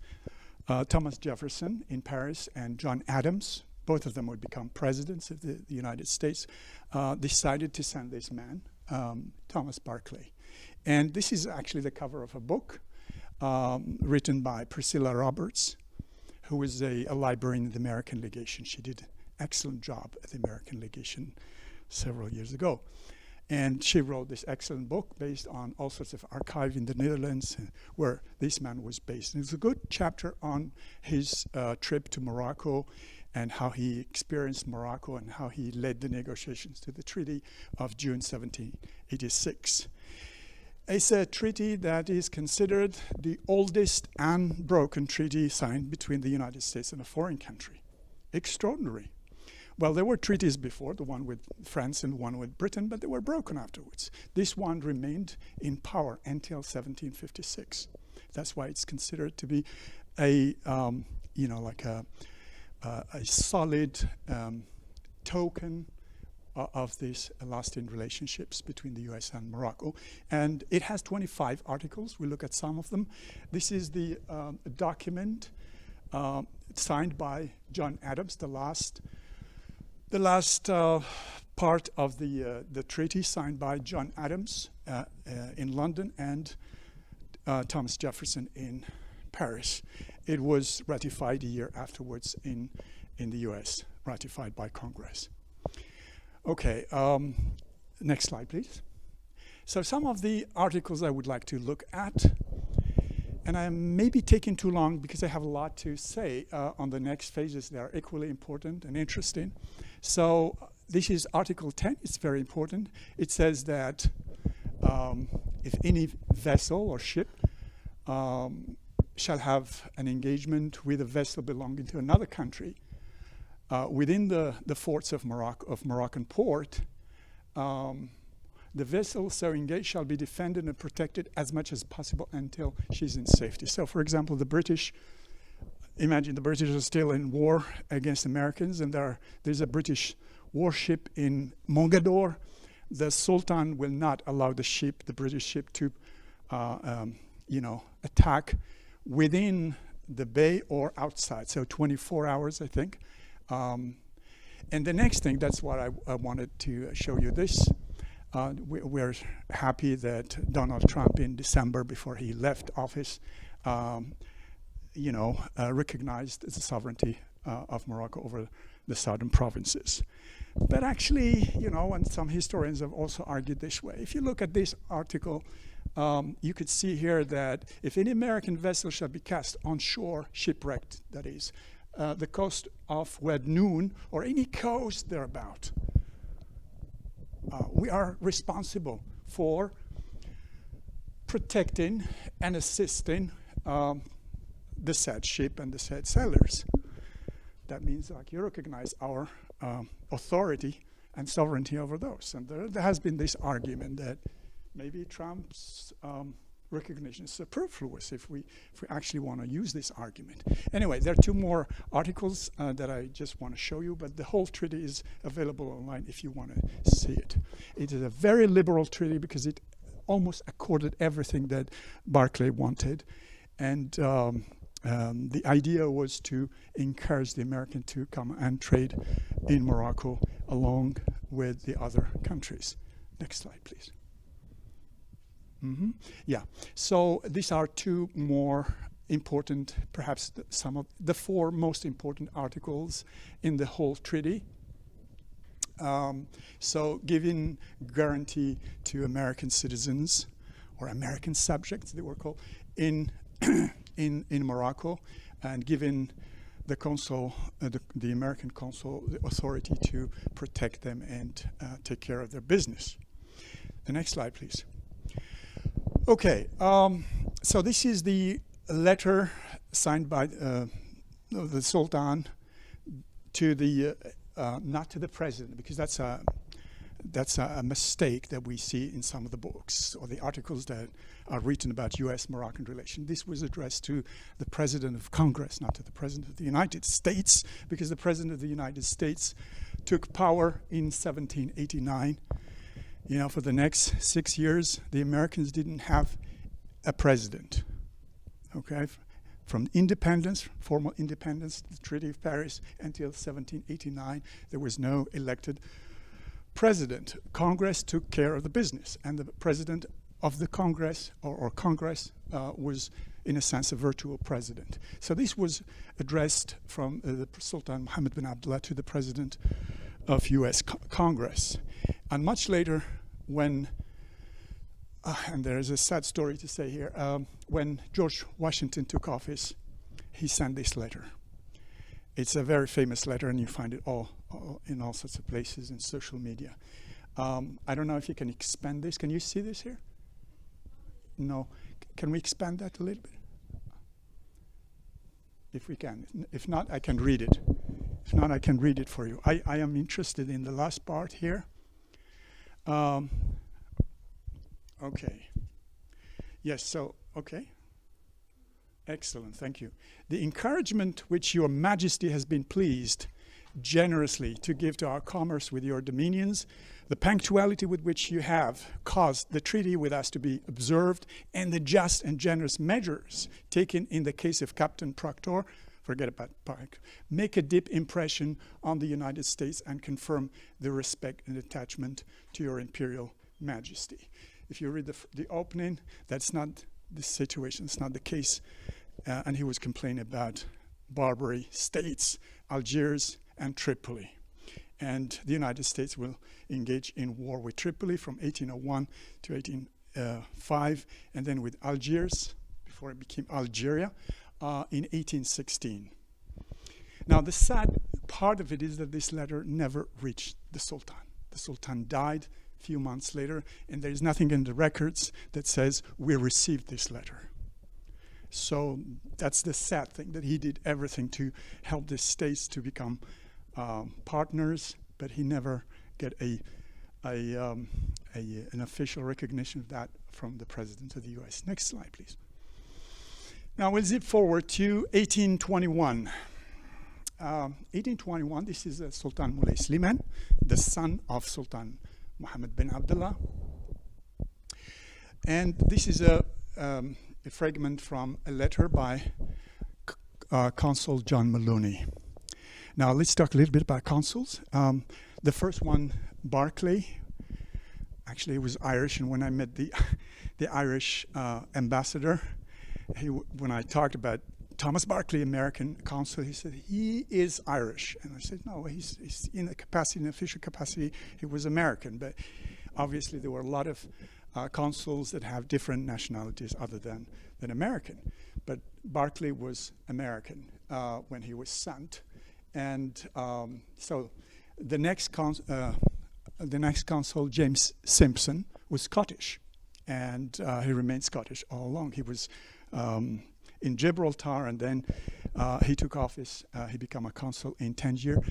Thomas Jefferson in Paris and John Adams, both of them would become presidents of the United States, decided to send this man, Thomas Barclay. And this is actually the cover of a book written by Priscilla Roberts, who was a librarian in the American Legation. She did an excellent job at the American Legation several years ago. And she wrote this excellent book based on all sorts of archive in the Netherlands where this man was based. And it's a good chapter on his trip to Morocco and how he experienced Morocco and how he led the negotiations to the Treaty of June 1786. It's a treaty that is considered the oldest unbroken treaty signed between the United States and a foreign country. Extraordinary. Well, there were treaties before, the one with France and one with Britain, but they were broken afterwards. This one remained in power until 1756. That's why it's considered to be a solid token of these lasting relationships between the US and Morocco. And it has 25 articles. We look at some of them. This is the document signed by John Adams, the last part of the treaty signed by John Adams in London and Thomas Jefferson in Paris. It was ratified a year afterwards in the US, ratified by Congress. Okay, next slide, please. So some of the articles I would like to look at, and I may be taking too long because I have a lot to say on the next phases. They are equally important and interesting. So this is Article 10. It's very important. It says that if any vessel or ship shall have an engagement with a vessel belonging to another country within the forts of Moroccan port, the vessel so engaged shall be defended and protected as much as possible until she's in safety. So, for example, the British, imagine the British are still in war against Americans, and there's a British warship in Mogador. The Sultan will not allow the British ship to, attack within the bay or outside. So 24 hours, I think. And the next thing, that's what I wanted to show you this. We're happy that Donald Trump in December, before he left office, recognized the sovereignty of Morocco over the southern provinces. But actually, and some historians have also argued this way. If you look at this article, you could see here that if any American vessel shall be cast on shore, shipwrecked, that is, the coast of Wednoun or any coast thereabout, we are responsible for protecting and assisting the said ship and the said sailors. That means you recognize our authority and sovereignty over those. And there has been this argument that maybe Trump's recognition is superfluous if we actually want to use this argument. Anyway, there are two more articles that I just want to show you, but the whole treaty is available online if you want to see it. It is a very liberal treaty because it almost accorded everything that Barclay wanted. And The idea was to encourage the American to come and trade in Morocco along with the other countries. Next slide, please. Yeah, so these are two more important, perhaps some of the four most important articles in the whole treaty. So giving guarantee to American citizens or American subjects, they were called, in Morocco, and giving the consul, the American consul, the authority to protect them and take care of their business. The next slide, please. Okay, so this is the letter signed by the Sultan to the not to the president, because that's a mistake that we see in some of the books or the articles that are written about U.S.-Moroccan relations. This was addressed to the President of Congress, not to the President of the United States, because the President of the United States took power in 1789. You know, for the next 6 years, the Americans didn't have a president. Okay, from independence, formal independence, the Treaty of Paris, until 1789, there was no elected president. Congress took care of the business, and the president of the Congress, or Congress, was, in a sense, a virtual president. So this was addressed from the Sultan Mohammed bin Abdullah to the president of U.S. Congress. And much later, when, and there is a sad story to say here, when George Washington took office, he sent this letter. It's a very famous letter, and you find it all in all sorts of places in social media. I don't know if you can expand this. Can you see this here? No. Can we expand that a little bit? If we can. If not, I can read it. If not, I can read it for you. I am interested in the last part here. Okay. Yes, so, okay. Excellent, thank you. The encouragement which your majesty has been pleased generously to give to our commerce with your dominions, the punctuality with which you have caused the treaty with us to be observed, and the just and generous measures taken in the case of Captain Proctor, forget about Park, make a deep impression on the United States and confirm the respect and attachment to your imperial majesty. If you read the opening, that's not the situation, it's not the case. And he was complaining about Barbary states, Algiers and Tripoli. And the United States will engage in war with Tripoli from 1801 to 1805, and then with Algiers, before it became Algeria, in 1816. Now, the sad part of it is that this letter never reached the Sultan. The Sultan died a few months later, and there is nothing in the records that says we received this letter. So that's the sad thing, that he did everything to help the states to become partners, but he never get an official recognition of that from the President of the U.S. Next slide, please. Now we'll zip forward to 1821. 1821, this is Sultan Moulay Slimane, the son of Sultan Mohammed bin Abdullah. And this is a fragment from a letter by Consul John Maloney. Now let's talk a little bit about consuls. The first one, Barclay, actually he was Irish, and when I met the Irish ambassador, when I talked about Thomas Barclay, American consul, he said, he is Irish. And I said, no, he's in a capacity, in official capacity, he was American. But obviously there were a lot of consuls that have different nationalities other than American. But Barclay was American when he was sent. And so the next consul, James Simpson, was Scottish. And he remained Scottish all along. He was in Gibraltar, and then he took office. He became a consul in Tangier.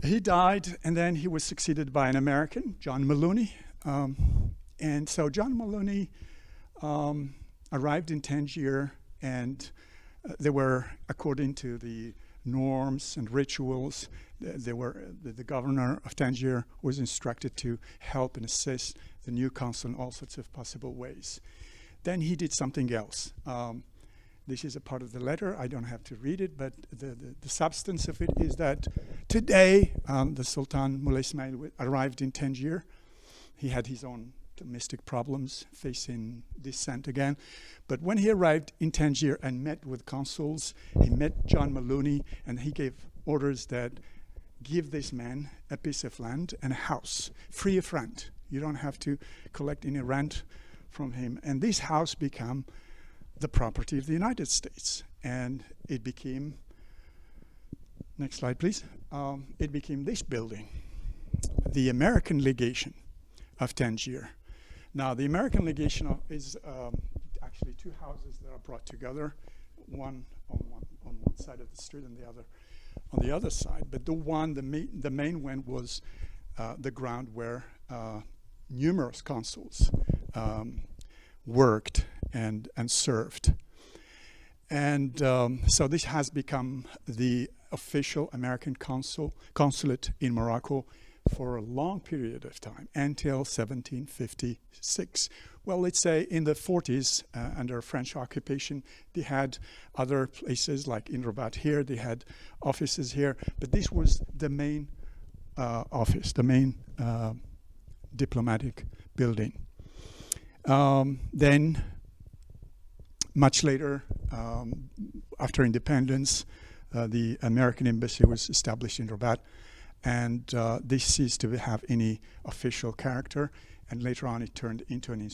He died, and then he was succeeded by an American, John Maloney. And so John Maloney arrived in Tangier, and they were, according to the norms and rituals, the governor of Tangier was instructed to help and assist the new consul in all sorts of possible ways. Then he did something else. This is a part of the letter. I don't have to read it, but the substance of it is that today the Sultan Moulay Ismail arrived in Tangier. He had his own domestic problems facing dissent again. But when he arrived in Tangier and met with consuls, he met John Maloney, and he gave orders that give this man a piece of land and a house, free of rent. You don't have to collect any rent from him. And this house became the property of the United States. And it became, next slide please, it became this building, the American Legation of Tangier. Now the American Legation is actually two houses that are brought together, one on one side of the street and the other on the other side. But the main one was the ground where numerous consuls worked and served. And so this has become the official American consulate in Morocco for a long period of time, until 1756. Well, let's say in the 40s, under French occupation, they had other places like in Rabat here, they had offices here, but this was the main office, the main diplomatic building. Then, much later, after independence, the American embassy was established in Rabat, and this ceased to have any official character, and later on it turned into an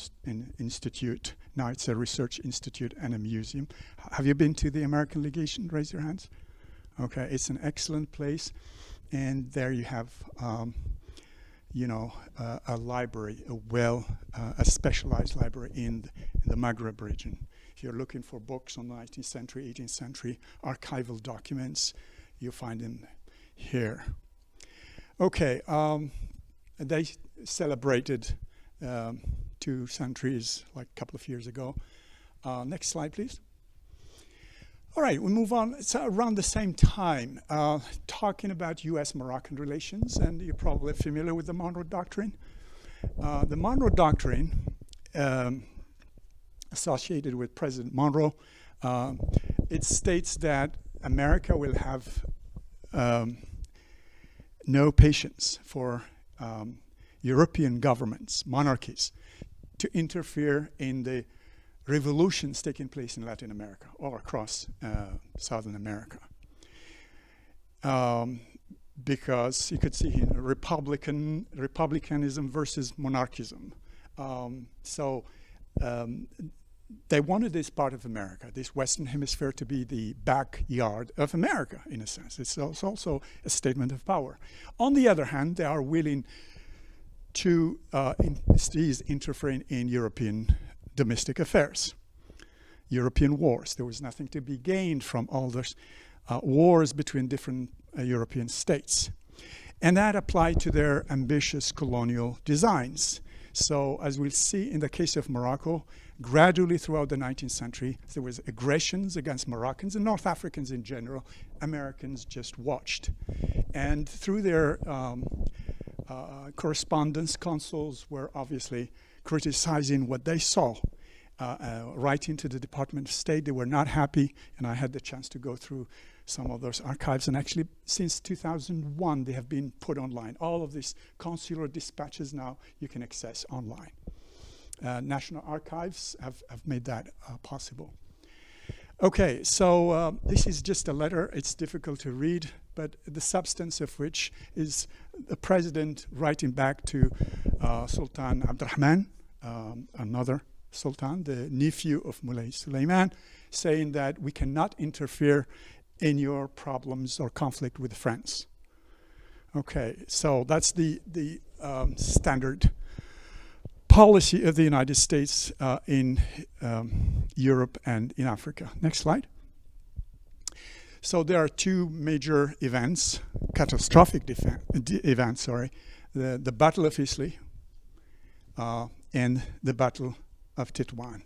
institute. Now it's a research institute and a museum. Have you been to the American Legation? Raise your hands. Okay, it's an excellent place, and there you have a library, a specialized library in the Maghreb region. If you're looking for books on the 19th century, 18th century, archival documents, you find them here. Okay, they celebrated 2 centuries like a couple of years ago. Next slide, please. All right, we move on. It's around the same time, talking about US-Moroccan relations, and you're probably familiar with the Monroe Doctrine. The Monroe Doctrine, associated with President Monroe, it states that America will have no patience for European governments, monarchies, to interfere in the revolutions taking place in Latin America or across Southern America. Because you could see here republicanism versus monarchism. They wanted this part of America, this Western Hemisphere, to be the backyard of America, in a sense. It's also a statement of power. On the other hand, they are willing to cease interfering in European domestic affairs, European wars. There was nothing to be gained from all those wars between different European states. And that applied to their ambitious colonial designs. So as we'll see in the case of Morocco, gradually throughout the 19th century, there was aggressions against Moroccans and North Africans in general. Americans just watched. And through their correspondence, consuls were obviously criticizing what they saw. Writing to the Department of State, they were not happy, and I had the chance to go through some of those archives, and actually since 2001 they have been put online. All of these consular dispatches now you can access online. National Archives have made that possible. Okay, so this is just a letter. It's difficult to read, but the substance of which is the president writing back to Sultan Abdurrahman, another sultan, the nephew of Moulay Suleiman, saying that we cannot interfere in your problems or conflict with France. Okay, so that's the standard policy of the United States in Europe and in Africa. Next slide. So there are 2 major events, catastrophic events, the Battle of Isly and the Battle of Tétouan.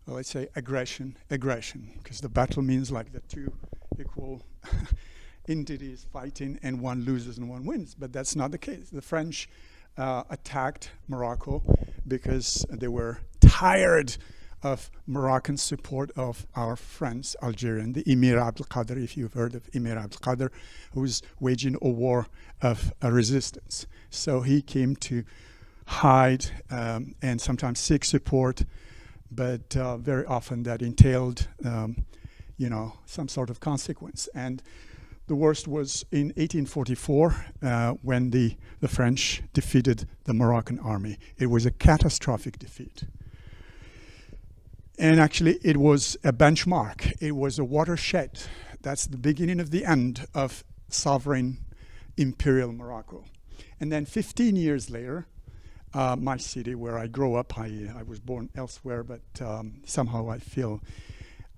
Well, let's say aggression, because the battle means like the 2 equal entities fighting and one loses and one wins, but that's not the case. The French attacked Morocco because they were tired of Moroccan support of our friends, Algerian, the Emir Abdelkader, if you've heard of Emir Abdelkader, who was waging a war of resistance. So he came to hide and sometimes seek support, but very often that entailed, some sort of consequence. And the worst was in 1844 when the French defeated the Moroccan army. It was a catastrophic defeat. And actually, it was a benchmark. It was a watershed. That's the beginning of the end of sovereign imperial Morocco. And then 15 years later, my city where I grew up, I was born elsewhere, but somehow I feel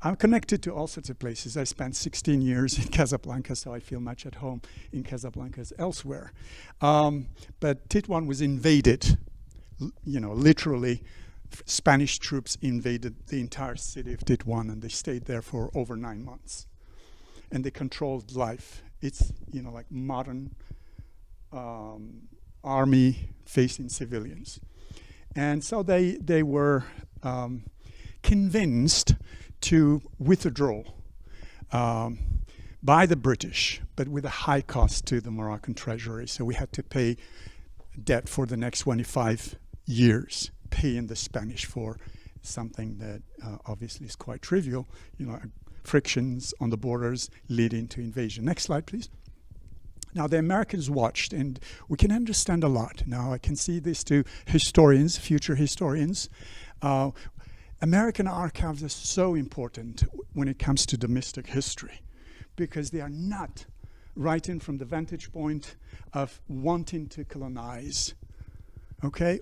I'm connected to all sorts of places. I spent 16 years in Casablanca, so I feel much at home in Casablanca as elsewhere. But Tétouan was invaded, literally. Spanish troops invaded the entire city of Tétouan, and they stayed there for over 9 months. And they controlled life. It's, like modern army facing civilians. And so they were convinced to withdraw by the British, but with a high cost to the Moroccan treasury. So we had to pay debt for the next 25 years, paying the Spanish for something that obviously is quite trivial, frictions on the borders leading to invasion. Next slide, please. Now, the Americans watched, and we can understand a lot. Now, I can see this to historians, future historians. American archives are so important when it comes to domestic history because they are not writing from the vantage point of wanting to colonize,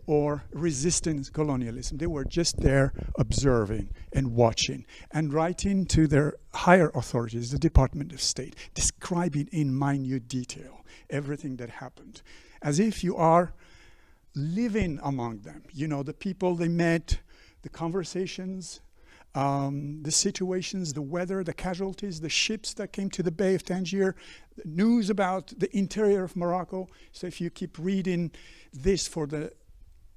or resisting colonialism. They were just there observing and watching and writing to their higher authorities, the Department of State, describing in minute detail everything that happened, as if you are living among them. The people they met, the conversations, the situations, the weather, the casualties, the ships that came to the Bay of Tangier, the news about the interior of Morocco. So if you keep reading this for the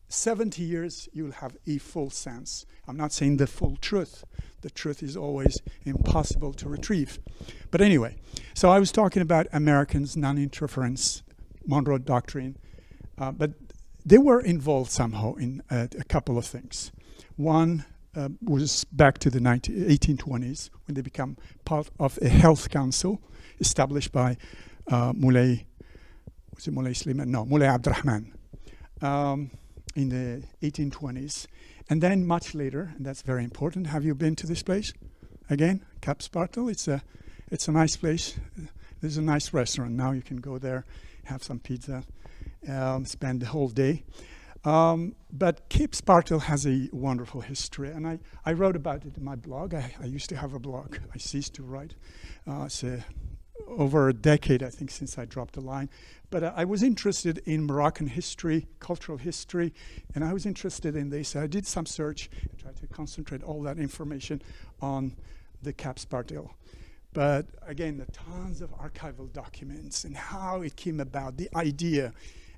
70 years, you'll have a full sense. I'm not saying the full truth. The truth is always impossible to retrieve. But anyway, so I was talking about Americans, non-interference, Monroe Doctrine, but they were involved somehow in a couple of things. One was back to the 1820s when they become part of a health council established by Moulay Slimane? No, Moulay Abdelrahman in the 1820s. And then much later, and that's very important, have you been to this place? Again, Cap Spartel. It's a nice place. There's a nice restaurant. Now you can go there, have some pizza, spend the whole day. But Cape Spartel has a wonderful history, and I wrote about it in my blog. I used to have a blog. I ceased to write. It's over a decade, I think, since I dropped the line. But I was interested in Moroccan history, cultural history, and I was interested in this. I did some search and tried to concentrate all that information on the Cap Spartel. But again, the tons of archival documents and how it came about, the idea.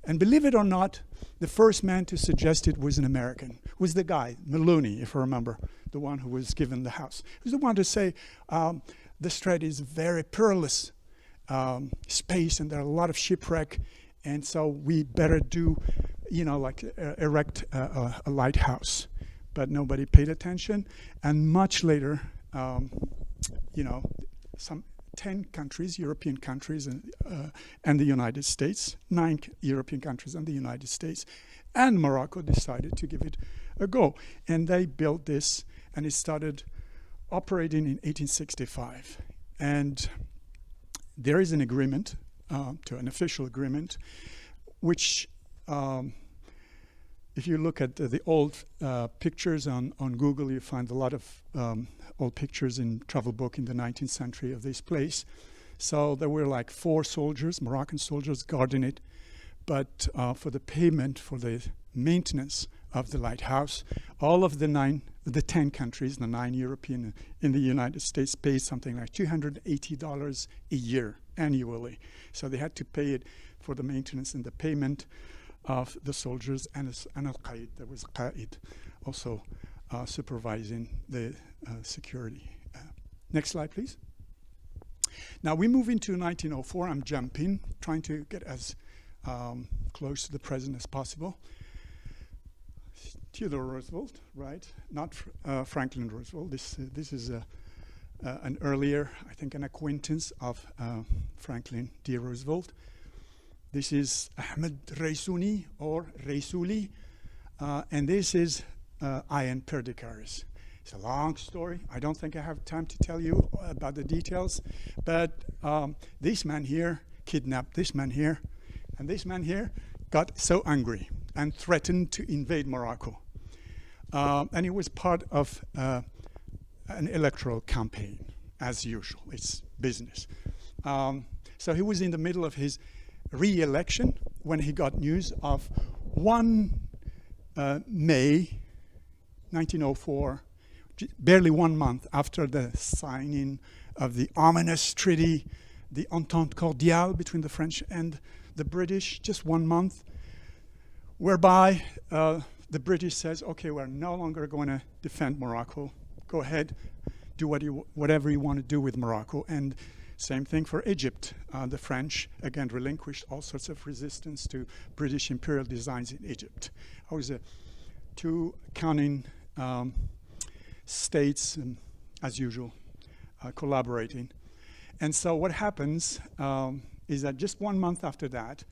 And believe it or not, the first man to suggest it was an American, was the guy, Maloney, if I remember, the one who was given the house. He was the one to say, the strait is very perilous space and there are a lot of shipwreck, and so we better do, erect a lighthouse. But nobody paid attention, and much later, some 10 countries, European countries, and the United States, 9 European countries and the United States, and Morocco decided to give it a go. And they built this, and it started operating in 1865. And there is an agreement, to an official agreement, which, if you look at the old pictures on Google, you find a lot of old pictures in travel book in the 19th century of this place. So there were like 4 soldiers, Moroccan soldiers, guarding it. But for the payment, for the maintenance of the lighthouse, all of the 10 countries, the 9 European in the United States, paid something like $280 a year annually. So they had to pay it for the maintenance and the payment of the soldiers and al-Qaid. There was a Qaid also supervising the security. Next slide, please. Now we move into 1904. I'm jumping, trying to get as close to the present as possible. Theodore Roosevelt, right? Not Franklin Roosevelt. This is an earlier, I think, an acquaintance of Franklin D. Roosevelt. This is Ahmed Raisuni or Raisuli, and this is Ayan Perdicaris. It's a long story. I don't think I have time to tell you about the details, but this man here kidnapped this man here, and this man here got so angry and threatened to invade Morocco. And it was part of an electoral campaign, as usual. It's business. So he was in the middle of his re-election when he got news of 1 May 1904, barely 1 month after the signing of the ominous treaty, the Entente Cordiale between the French and the British, just 1 month, whereby the British says, okay, we're no longer going to defend Morocco. Go ahead, do whatever you want to do with Morocco. And same thing for Egypt. The French, again, relinquished all sorts of resistance to British imperial designs in Egypt. I was two counting states, as usual, collaborating. And so what happens is that just 1 month after that,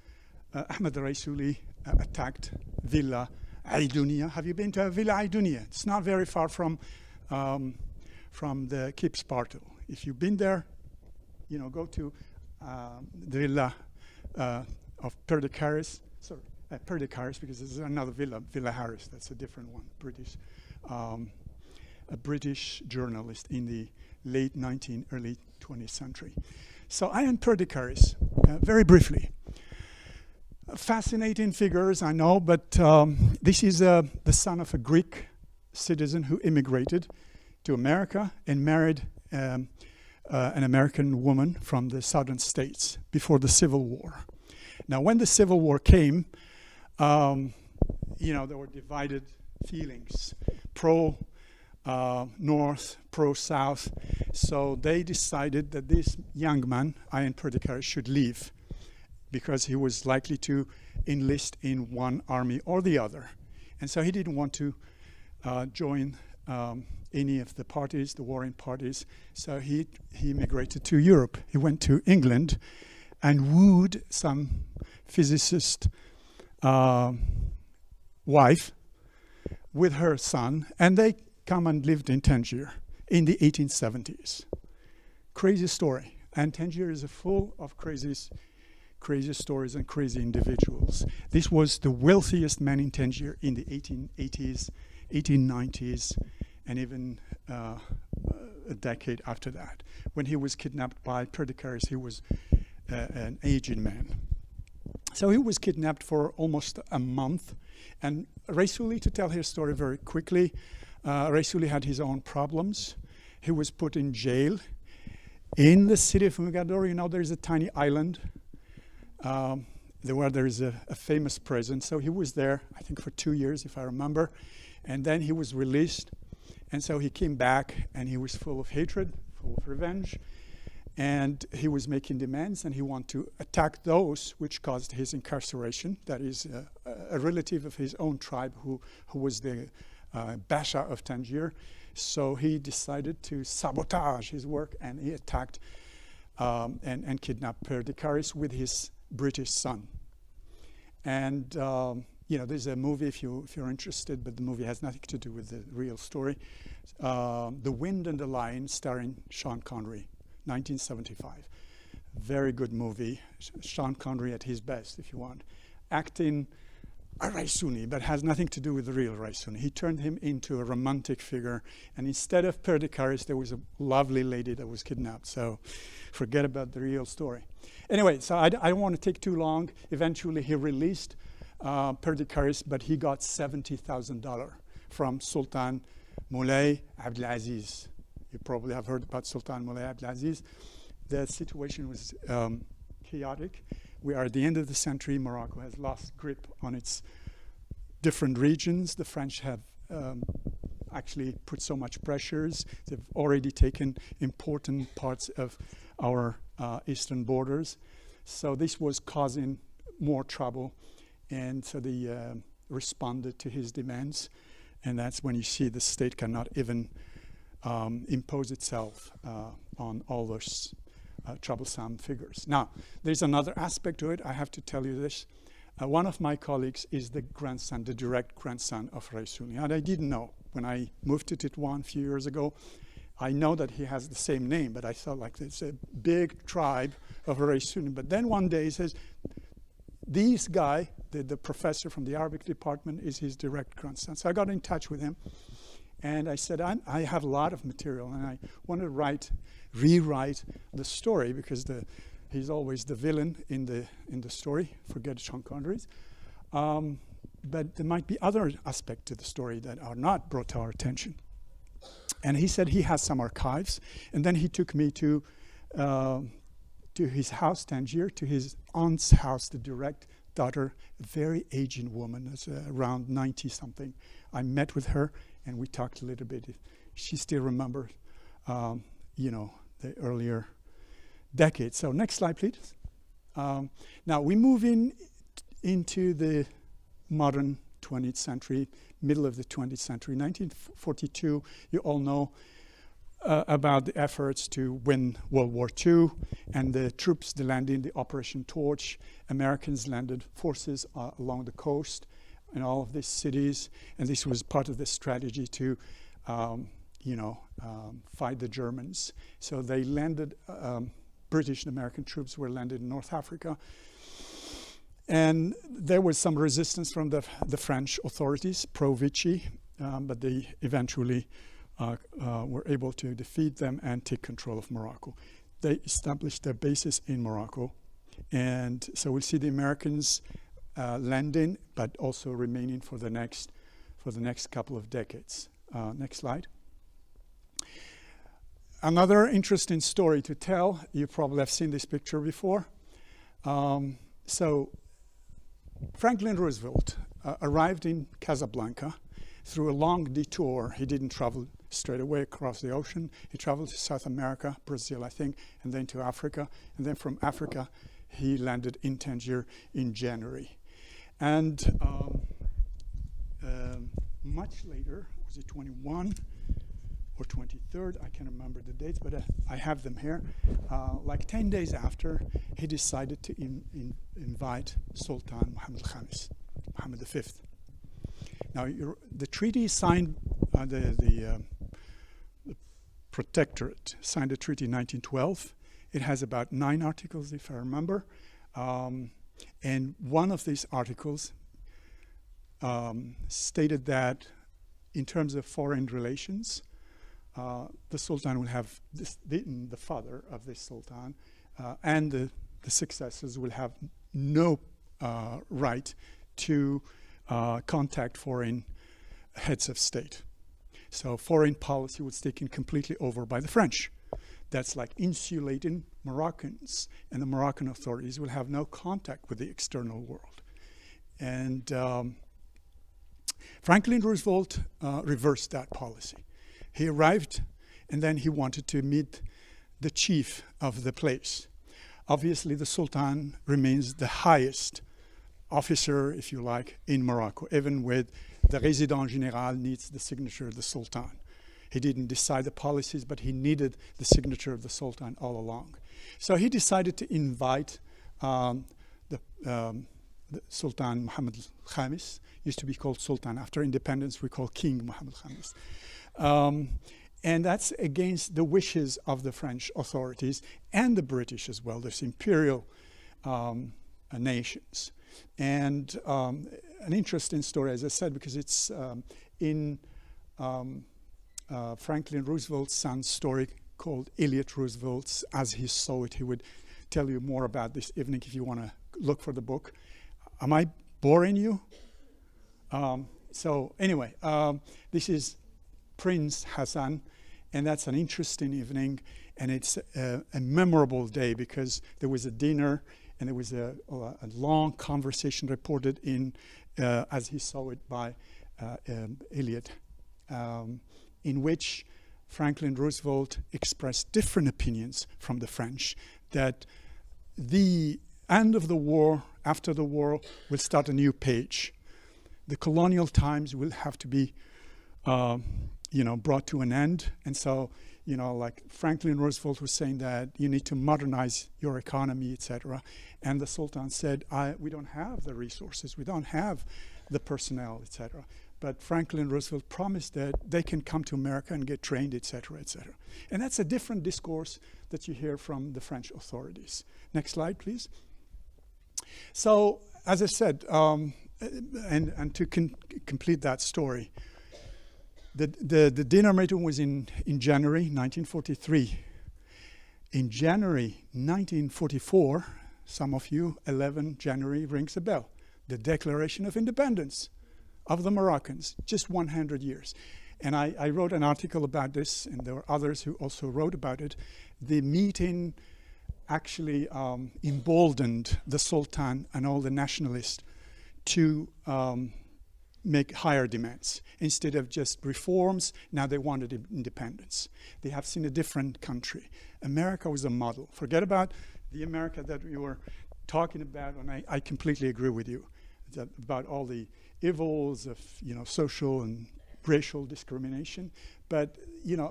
Ahmed Raisuli attacked Villa Aidunia. Have you been to Villa Aidunia? It's not very far from the Cape Spartel. If you've been there, you know, go to the Villa of Perdicaris. Sorry, Perdicaris, because there's another villa, Villa Harris. That's a different one. A British journalist in the late 19th, early 20th century. So Ayan Perdicaris, very briefly. Fascinating figures, I know, but this is the son of a Greek citizen who immigrated to America and married an American woman from the southern states before the Civil War. Now, when the Civil War came, you know, there were divided feelings, pro-North, pro-South. So they decided that this young man, Ayan Perdicaris, should leave, because he was likely to enlist in one army or the other. And so he didn't want to join any of the parties, the warring parties. So he immigrated to Europe. He went to England and wooed some physicist wife with her son, and they come and lived in Tangier in the 1870s. Crazy story. And Tangier is full of crazy stories and crazy individuals. This was the wealthiest man in Tangier in the 1880s, 1890s, and even a decade after that. When he was kidnapped by Perdicaris, he was an aged man. So he was kidnapped for almost a month. And Raisuli, to tell his story very quickly, Raisuli had his own problems. He was put in jail in the city of Mogador. You know, there's a tiny island where there is a famous prison. So he was there, I think, for 2 years, if I remember. And then he was released. And so he came back, and he was full of hatred, full of revenge. And he was making demands, and he wanted to attack those which caused his incarceration. That is a relative of his own tribe who was the Basha of Tangier. So he decided to sabotage his work, and he attacked and kidnapped Perdicaris with his British son. And you know, there's a movie if you're interested, but the movie has nothing to do with the real story. The Wind and the Lion, starring Sean Connery, 1975. Very good movie. Sean Connery at his best, if you want. Acting a Raisuni, but has nothing to do with the real Raisuni. He turned him into a romantic figure, and instead of Perdicaris, there was a lovely lady that was kidnapped. So forget about the real story. Anyway, so I don't want to take too long. Eventually, he released Perdicaris, but he got $70,000 from Sultan Moulay Abdelaziz. You probably have heard about Sultan Moulay Abdelaziz. The situation was chaotic. We are at the end of the century. Morocco has lost grip on its different regions. The French have actually put so much pressures. They've already taken important parts of our eastern borders. So this was causing more trouble. And so they responded to his demands. And that's when you see the state cannot even impose itself on all those troublesome figures. Now, there's another aspect to it. I have to tell you this. One of my colleagues is the grandson, the direct grandson of Raisuni. And I didn't know. When I moved to Tétouan a few years ago, I know that he has the same name, but I thought like it's a big tribe of Raisuni. But then one day he says, this guy, the professor from the Arabic department, is his direct grandson. So I got in touch with him, and I said, I have a lot of material, and I want to rewrite the story, because he's always the villain in the story. Forget Sean Connery's. But there might be other aspects to the story that are not brought to our attention. And he said he has some archives, and then he took me to his house, Tangier, to his aunt's house, the direct daughter, a very aged woman, that's around 90-something. I met with her, and we talked a little bit. She still remembers, the earlier decades. So next slide, please. Now we move into the modern 20th century, middle of the 20th century. 1942, you all know about the efforts to win World War II, and the troops, the landing, the Operation Torch. Americans landed forces along the coast in all of these cities, and this was part of the strategy to fight the Germans. So they landed, British and American troops were landed in North Africa. And there was some resistance from the French authorities, pro-Vichy, but they eventually were able to defeat them and take control of Morocco. They established their bases in Morocco. And so we'll see the Americans landing, but also remaining for the next couple of decades. Next slide. Another interesting story to tell. You probably have seen this picture before. So Franklin Roosevelt arrived in Casablanca through a long detour. He didn't travel straight away across the ocean. He traveled to South America, Brazil, I think, and then to Africa. And then from Africa, he landed in Tangier in January. And much later, was it 21 or 23rd? I can't remember the dates, but I have them here. Like 10 days after, he decided to invite Sultan Mohammed V. Now, the treaty signed, the Protectorate signed a treaty in 1912. It has about 9 articles, if I remember. And one of these articles stated that in terms of foreign relations, the Sultan will have the father of this Sultan and the successors will have no right to contact foreign heads of state. So foreign policy was taken completely over by the French. That's like insulating Moroccans, and the Moroccan authorities will have no contact with the external world. And Franklin Roosevelt reversed that policy. He arrived, and then he wanted to meet the chief of the place. Obviously, the Sultan remains the highest officer, if you like, in Morocco, even with the Résident Général needs the signature of the Sultan. He didn't decide the policies, but he needed the signature of the Sultan all along. So he decided to invite the Sultan Mohammed Khamis, used to be called Sultan. After independence, we call King Mohammed Khamis. And that's against the wishes of the French authorities and the British as well. There's imperial nations. And an interesting story, as I said, because it's in Franklin Roosevelt's son's story called Elliot Roosevelt's As He Saw It. He would tell you more about this evening if you want to look for the book. Am I boring you? So anyway, this is Prince Hassan, and that's an interesting evening, and it's a memorable day because there was a dinner and there was a long conversation reported in As He Saw It by Elliot. in which Franklin Roosevelt expressed different opinions from the French, that the end of the war, after the war, will start a new page. The colonial times will have to be, brought to an end. And so, like Franklin Roosevelt was saying that you need to modernize your economy, etc. And the Sultan said, we don't have the resources, we don't have the personnel, etc. But Franklin Roosevelt promised that they can come to America and get trained, etc., etc. And that's a different discourse that you hear from the French authorities. Next slide, please. So, as I said, and to complete that story, the dinner meeting was in January 1943. In January 1944, some of you, 11 January rings a bell. The Declaration of Independence of the Moroccans, just 100 years. And I wrote an article about this, and there were others who also wrote about it. The meeting actually emboldened the Sultan and all the nationalists to make higher demands. Instead of just reforms, now they wanted independence. They have seen a different country. America was a model. Forget about the America that we were talking about, and I completely agree with you about all the evils of social and racial discrimination. But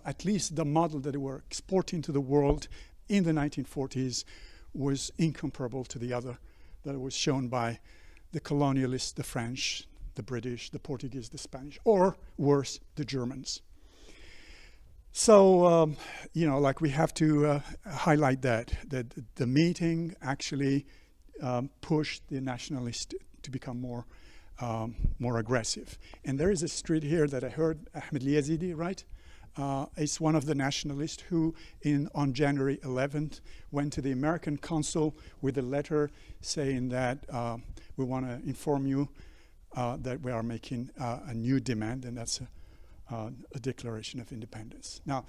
at least the model that they were exporting to the world in the 1940s was incomparable to the other that was shown by the colonialists, the French, the British, the Portuguese, the Spanish, or worse, the Germans. So, we have to highlight that the meeting actually pushed the nationalists to become more aggressive. And there is a street here that I heard, Ahmed Yazidi, right? It's one of the nationalists who, on January 11th, went to the American consul with a letter saying that we want to inform you that we are making a new demand, and that's a declaration of independence. Now,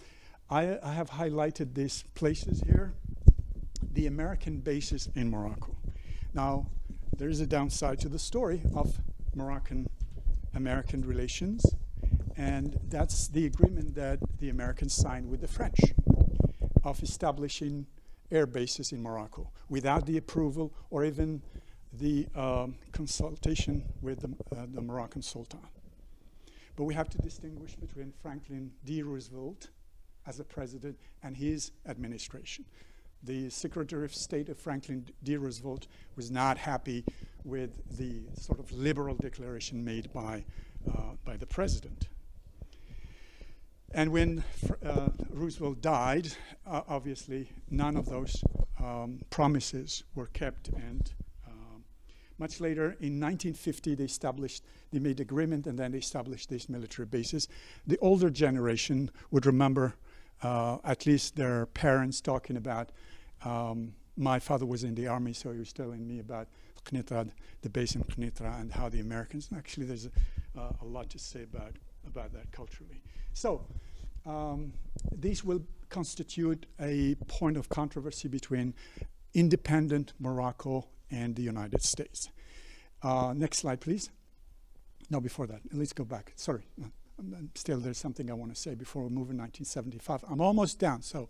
I have highlighted these places here, the American bases in Morocco. Now, there is a downside to the story of Moroccan-American relations, and that's the agreement that the Americans signed with the French of establishing air bases in Morocco without the approval or even the consultation with the Moroccan Sultan. But we have to distinguish between Franklin D. Roosevelt as a president and his administration. The Secretary of State of Franklin D. Roosevelt was not happy with the sort of liberal declaration made by the president. And when Roosevelt died, obviously none of those promises were kept. And much later, in 1950, they made agreement, and then they established these military bases. The older generation would remember at least their parents talking about, my father was in the army, so he was telling me about Qnitra, the base in Qnitra, and how the Americans, and actually there's a lot to say about that culturally. So these will constitute a point of controversy between independent Morocco and the United States. Next slide, please. No, before that, let's go back. Sorry, still there's something I want to say before we move in 1975. I'm almost down. So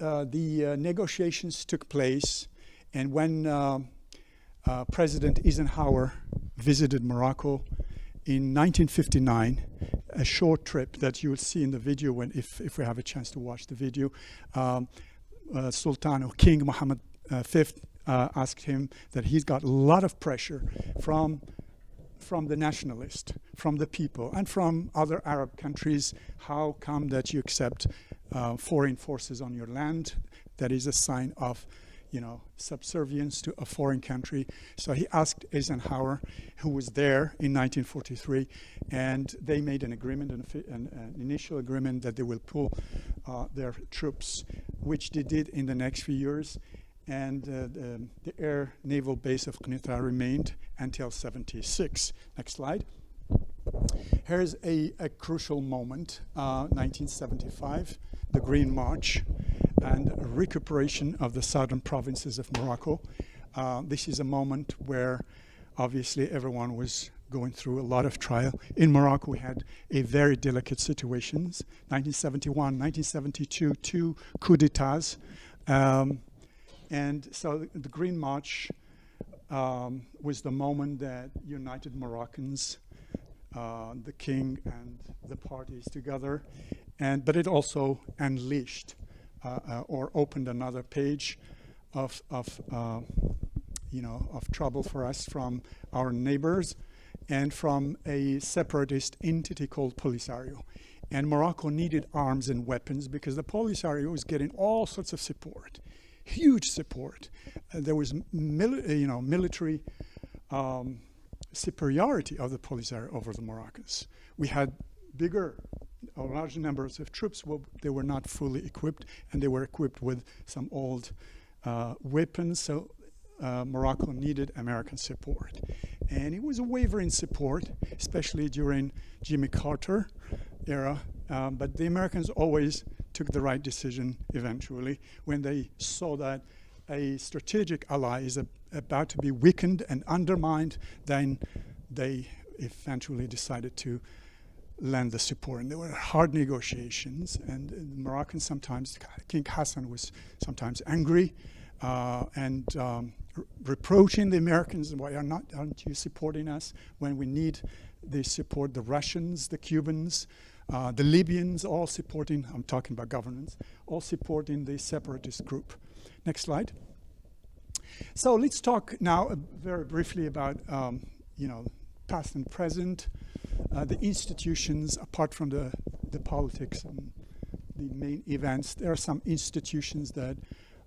the negotiations took place, and when President Eisenhower visited Morocco in 1959, a short trip that you will see in the video if we have a chance to watch the video, Sultan or King Mohammed V asked him that he's got a lot of pressure from the nationalists, from the people, and from other Arab countries. How come that you accept foreign forces on your land? That is a sign of, subservience to a foreign country. So he asked Eisenhower, who was there in 1943, and they made an agreement, an initial agreement that they will pull their troops, which they did in the next few years. And the air naval base of Qnitra remained until 76. Next slide. Here's a crucial moment, 1975, the Green March and recuperation of the southern provinces of Morocco. This is a moment where obviously everyone was going through a lot of trial. In Morocco, we had a very delicate situations. 1971, 1972, 2 coups d'etats. And so the Green March was the moment that united Moroccans, the king and the parties together, but it also unleashed or opened another page of trouble for us from our neighbors and from a separatist entity called Polisario. And Morocco needed arms and weapons because the Polisario was getting all sorts of support, huge support. There was military superiority of the Polisario over the Moroccans. We had large numbers of troops. Well, they were not fully equipped, and they were equipped with some old weapons. So Morocco needed American support. And it was a wavering support, especially during Jimmy Carter era. But the Americans always took the right decision eventually when they saw that a strategic ally is about to be weakened and undermined. Then they eventually decided to lend the support. And there were hard negotiations. And the Moroccans sometimes, King Hassan was sometimes angry and reproaching the Americans, why aren't you supporting us when we need the support? The Russians, the Cubans, the Libyans, all supporting, I'm talking about governance, all supporting the separatist group. Next slide. So let's talk now very briefly about past and present, the institutions, apart from the politics and the main events. There are some institutions that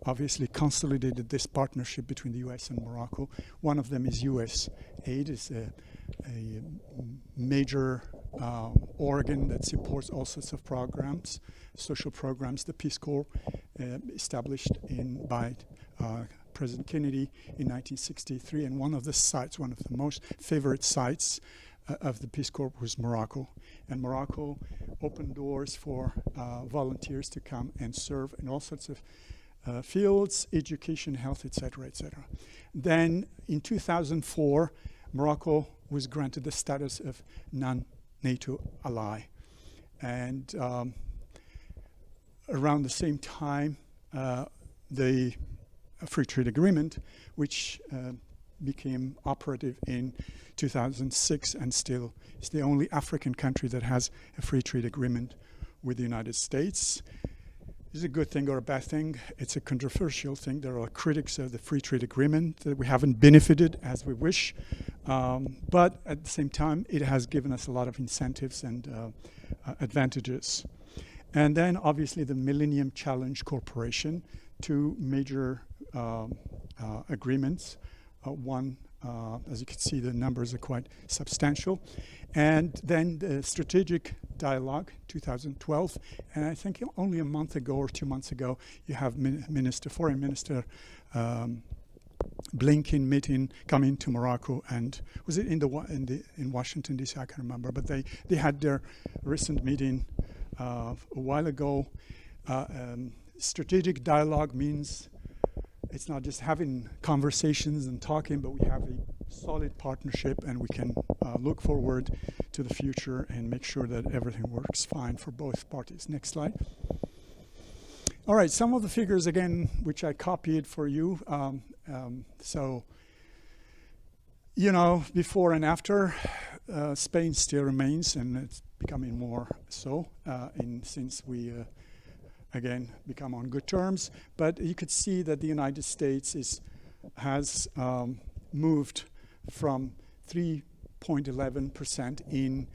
obviously consolidated this partnership between the U.S. and Morocco. One of them is U.S. Aid. It's a major organ that supports all sorts of programs, social programs. The Peace Corps, established by President Kennedy in 1963, and one of the most favorite sites of the Peace Corps was Morocco. And Morocco opened doors for volunteers to come and serve in all sorts of fields, education, health, etc., etc. Then in 2004, Morocco was granted the status of non-NATO ally. And around the same time, the free trade agreement, which became operative in 2006 and still is the only African country that has a free trade agreement with the United States. Is it a good thing or a bad thing? It's a controversial thing. There are critics of the free trade agreement that we haven't benefited as we wish. But at the same time, it has given us a lot of incentives and advantages. And then obviously the Millennium Challenge Corporation, 2 major agreements. One, as you can see, the numbers are quite substantial. And then the Strategic Dialogue, 2012. And I think only a month ago or 2 months ago, you have Foreign Minister Blinken coming to Morocco, and was it in Washington D.C.? I can't remember, but they had their recent meeting a while ago. Strategic dialogue means it's not just having conversations and talking, but we have a solid partnership, and we can look forward to the future and make sure that everything works fine for both parties. Next slide. All right, some of the figures again, which I copied for you. So, before and after, Spain still remains, and it's becoming more so since we again become on good terms. But you could see that the United States has moved from 3.11% in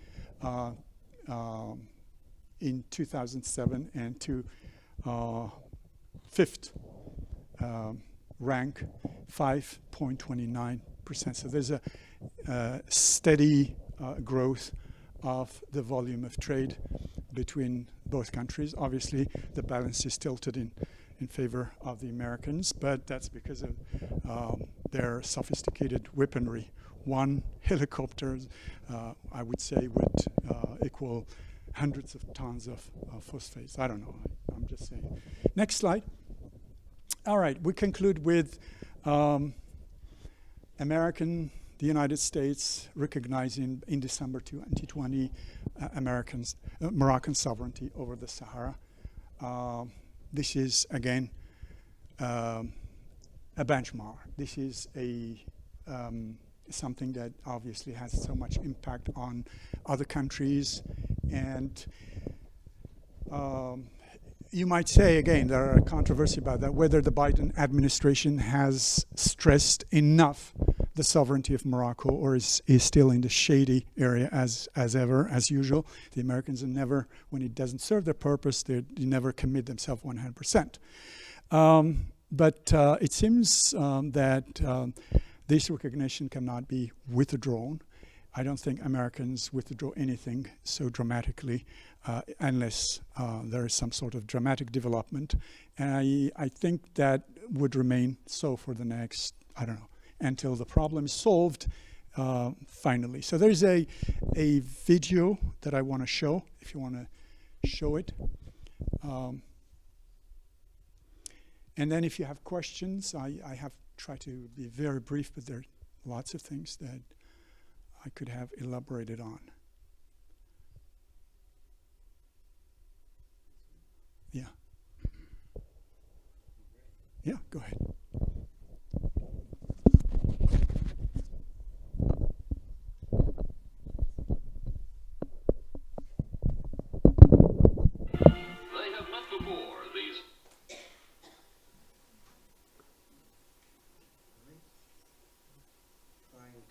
2007 and to 5th rank, 5.29%. So there's a steady growth of the volume of trade between both countries. Obviously, the balance is tilted in favor of the Americans, but that's because of their sophisticated weaponry. One helicopter, I would say, would equal hundreds of tons of phosphates. I don't know. I'm just saying. Next slide. All right, we conclude with American the United States recognizing in December 2020 Moroccan sovereignty over the Sahara. This is, again, a benchmark. This is something that obviously has so much impact on other countries. And you might say, again, there are controversy about that, whether the Biden administration has stressed enough the sovereignty of Morocco, or is still in the shady area as ever, as usual. The Americans are never, when it doesn't serve their purpose, they never commit themselves 100%. But it seems that this recognition cannot be withdrawn. I don't think Americans withdraw anything so dramatically unless there is some sort of dramatic development. And I think that would remain so for the next, I don't know, until the problem is solved finally. So there's a video that I want to show, if you want to show it. And then if you have questions, I have tried to be very brief, but there are lots of things that I could have elaborated on. Yeah. Yeah, go ahead. They have met before, these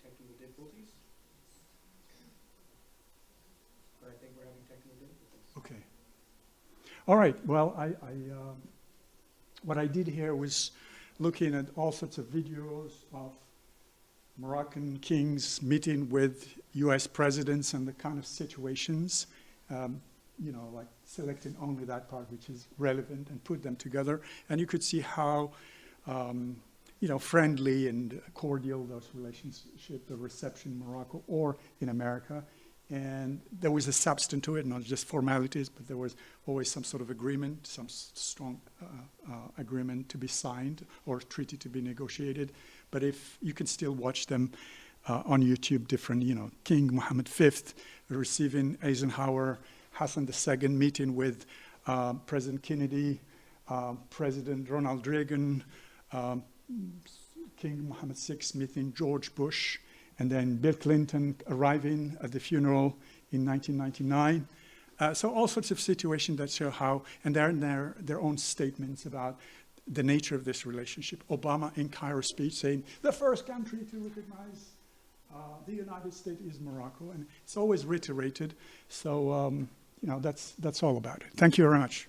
technical difficulties. But I think we're having technical difficulties. Okay. All right. Well, what I did here was looking at all sorts of videos of Moroccan kings meeting with U.S. presidents and the kind of situations, you know, like selecting only that part which is relevant and put them together. And you could see how, you know, friendly and cordial those relationships, the reception in Morocco or in America. And there was a substance to it, not just formalities, but there was always some sort of agreement, some strong agreement to be signed or treaty to be negotiated. But if you can still watch them on YouTube, different, you know, King Mohammed V receiving Eisenhower, Hassan II meeting with President Kennedy, President Ronald Reagan, King Mohammed VI meeting George Bush, and then Bill Clinton arriving at the funeral in 1999. So all sorts of situations that show how, and their own statements about the nature of this relationship. Obama in Cairo speech saying, the first country to recognize the United States is Morocco, and it's always reiterated. So, you know, that's all about it. Thank you very much.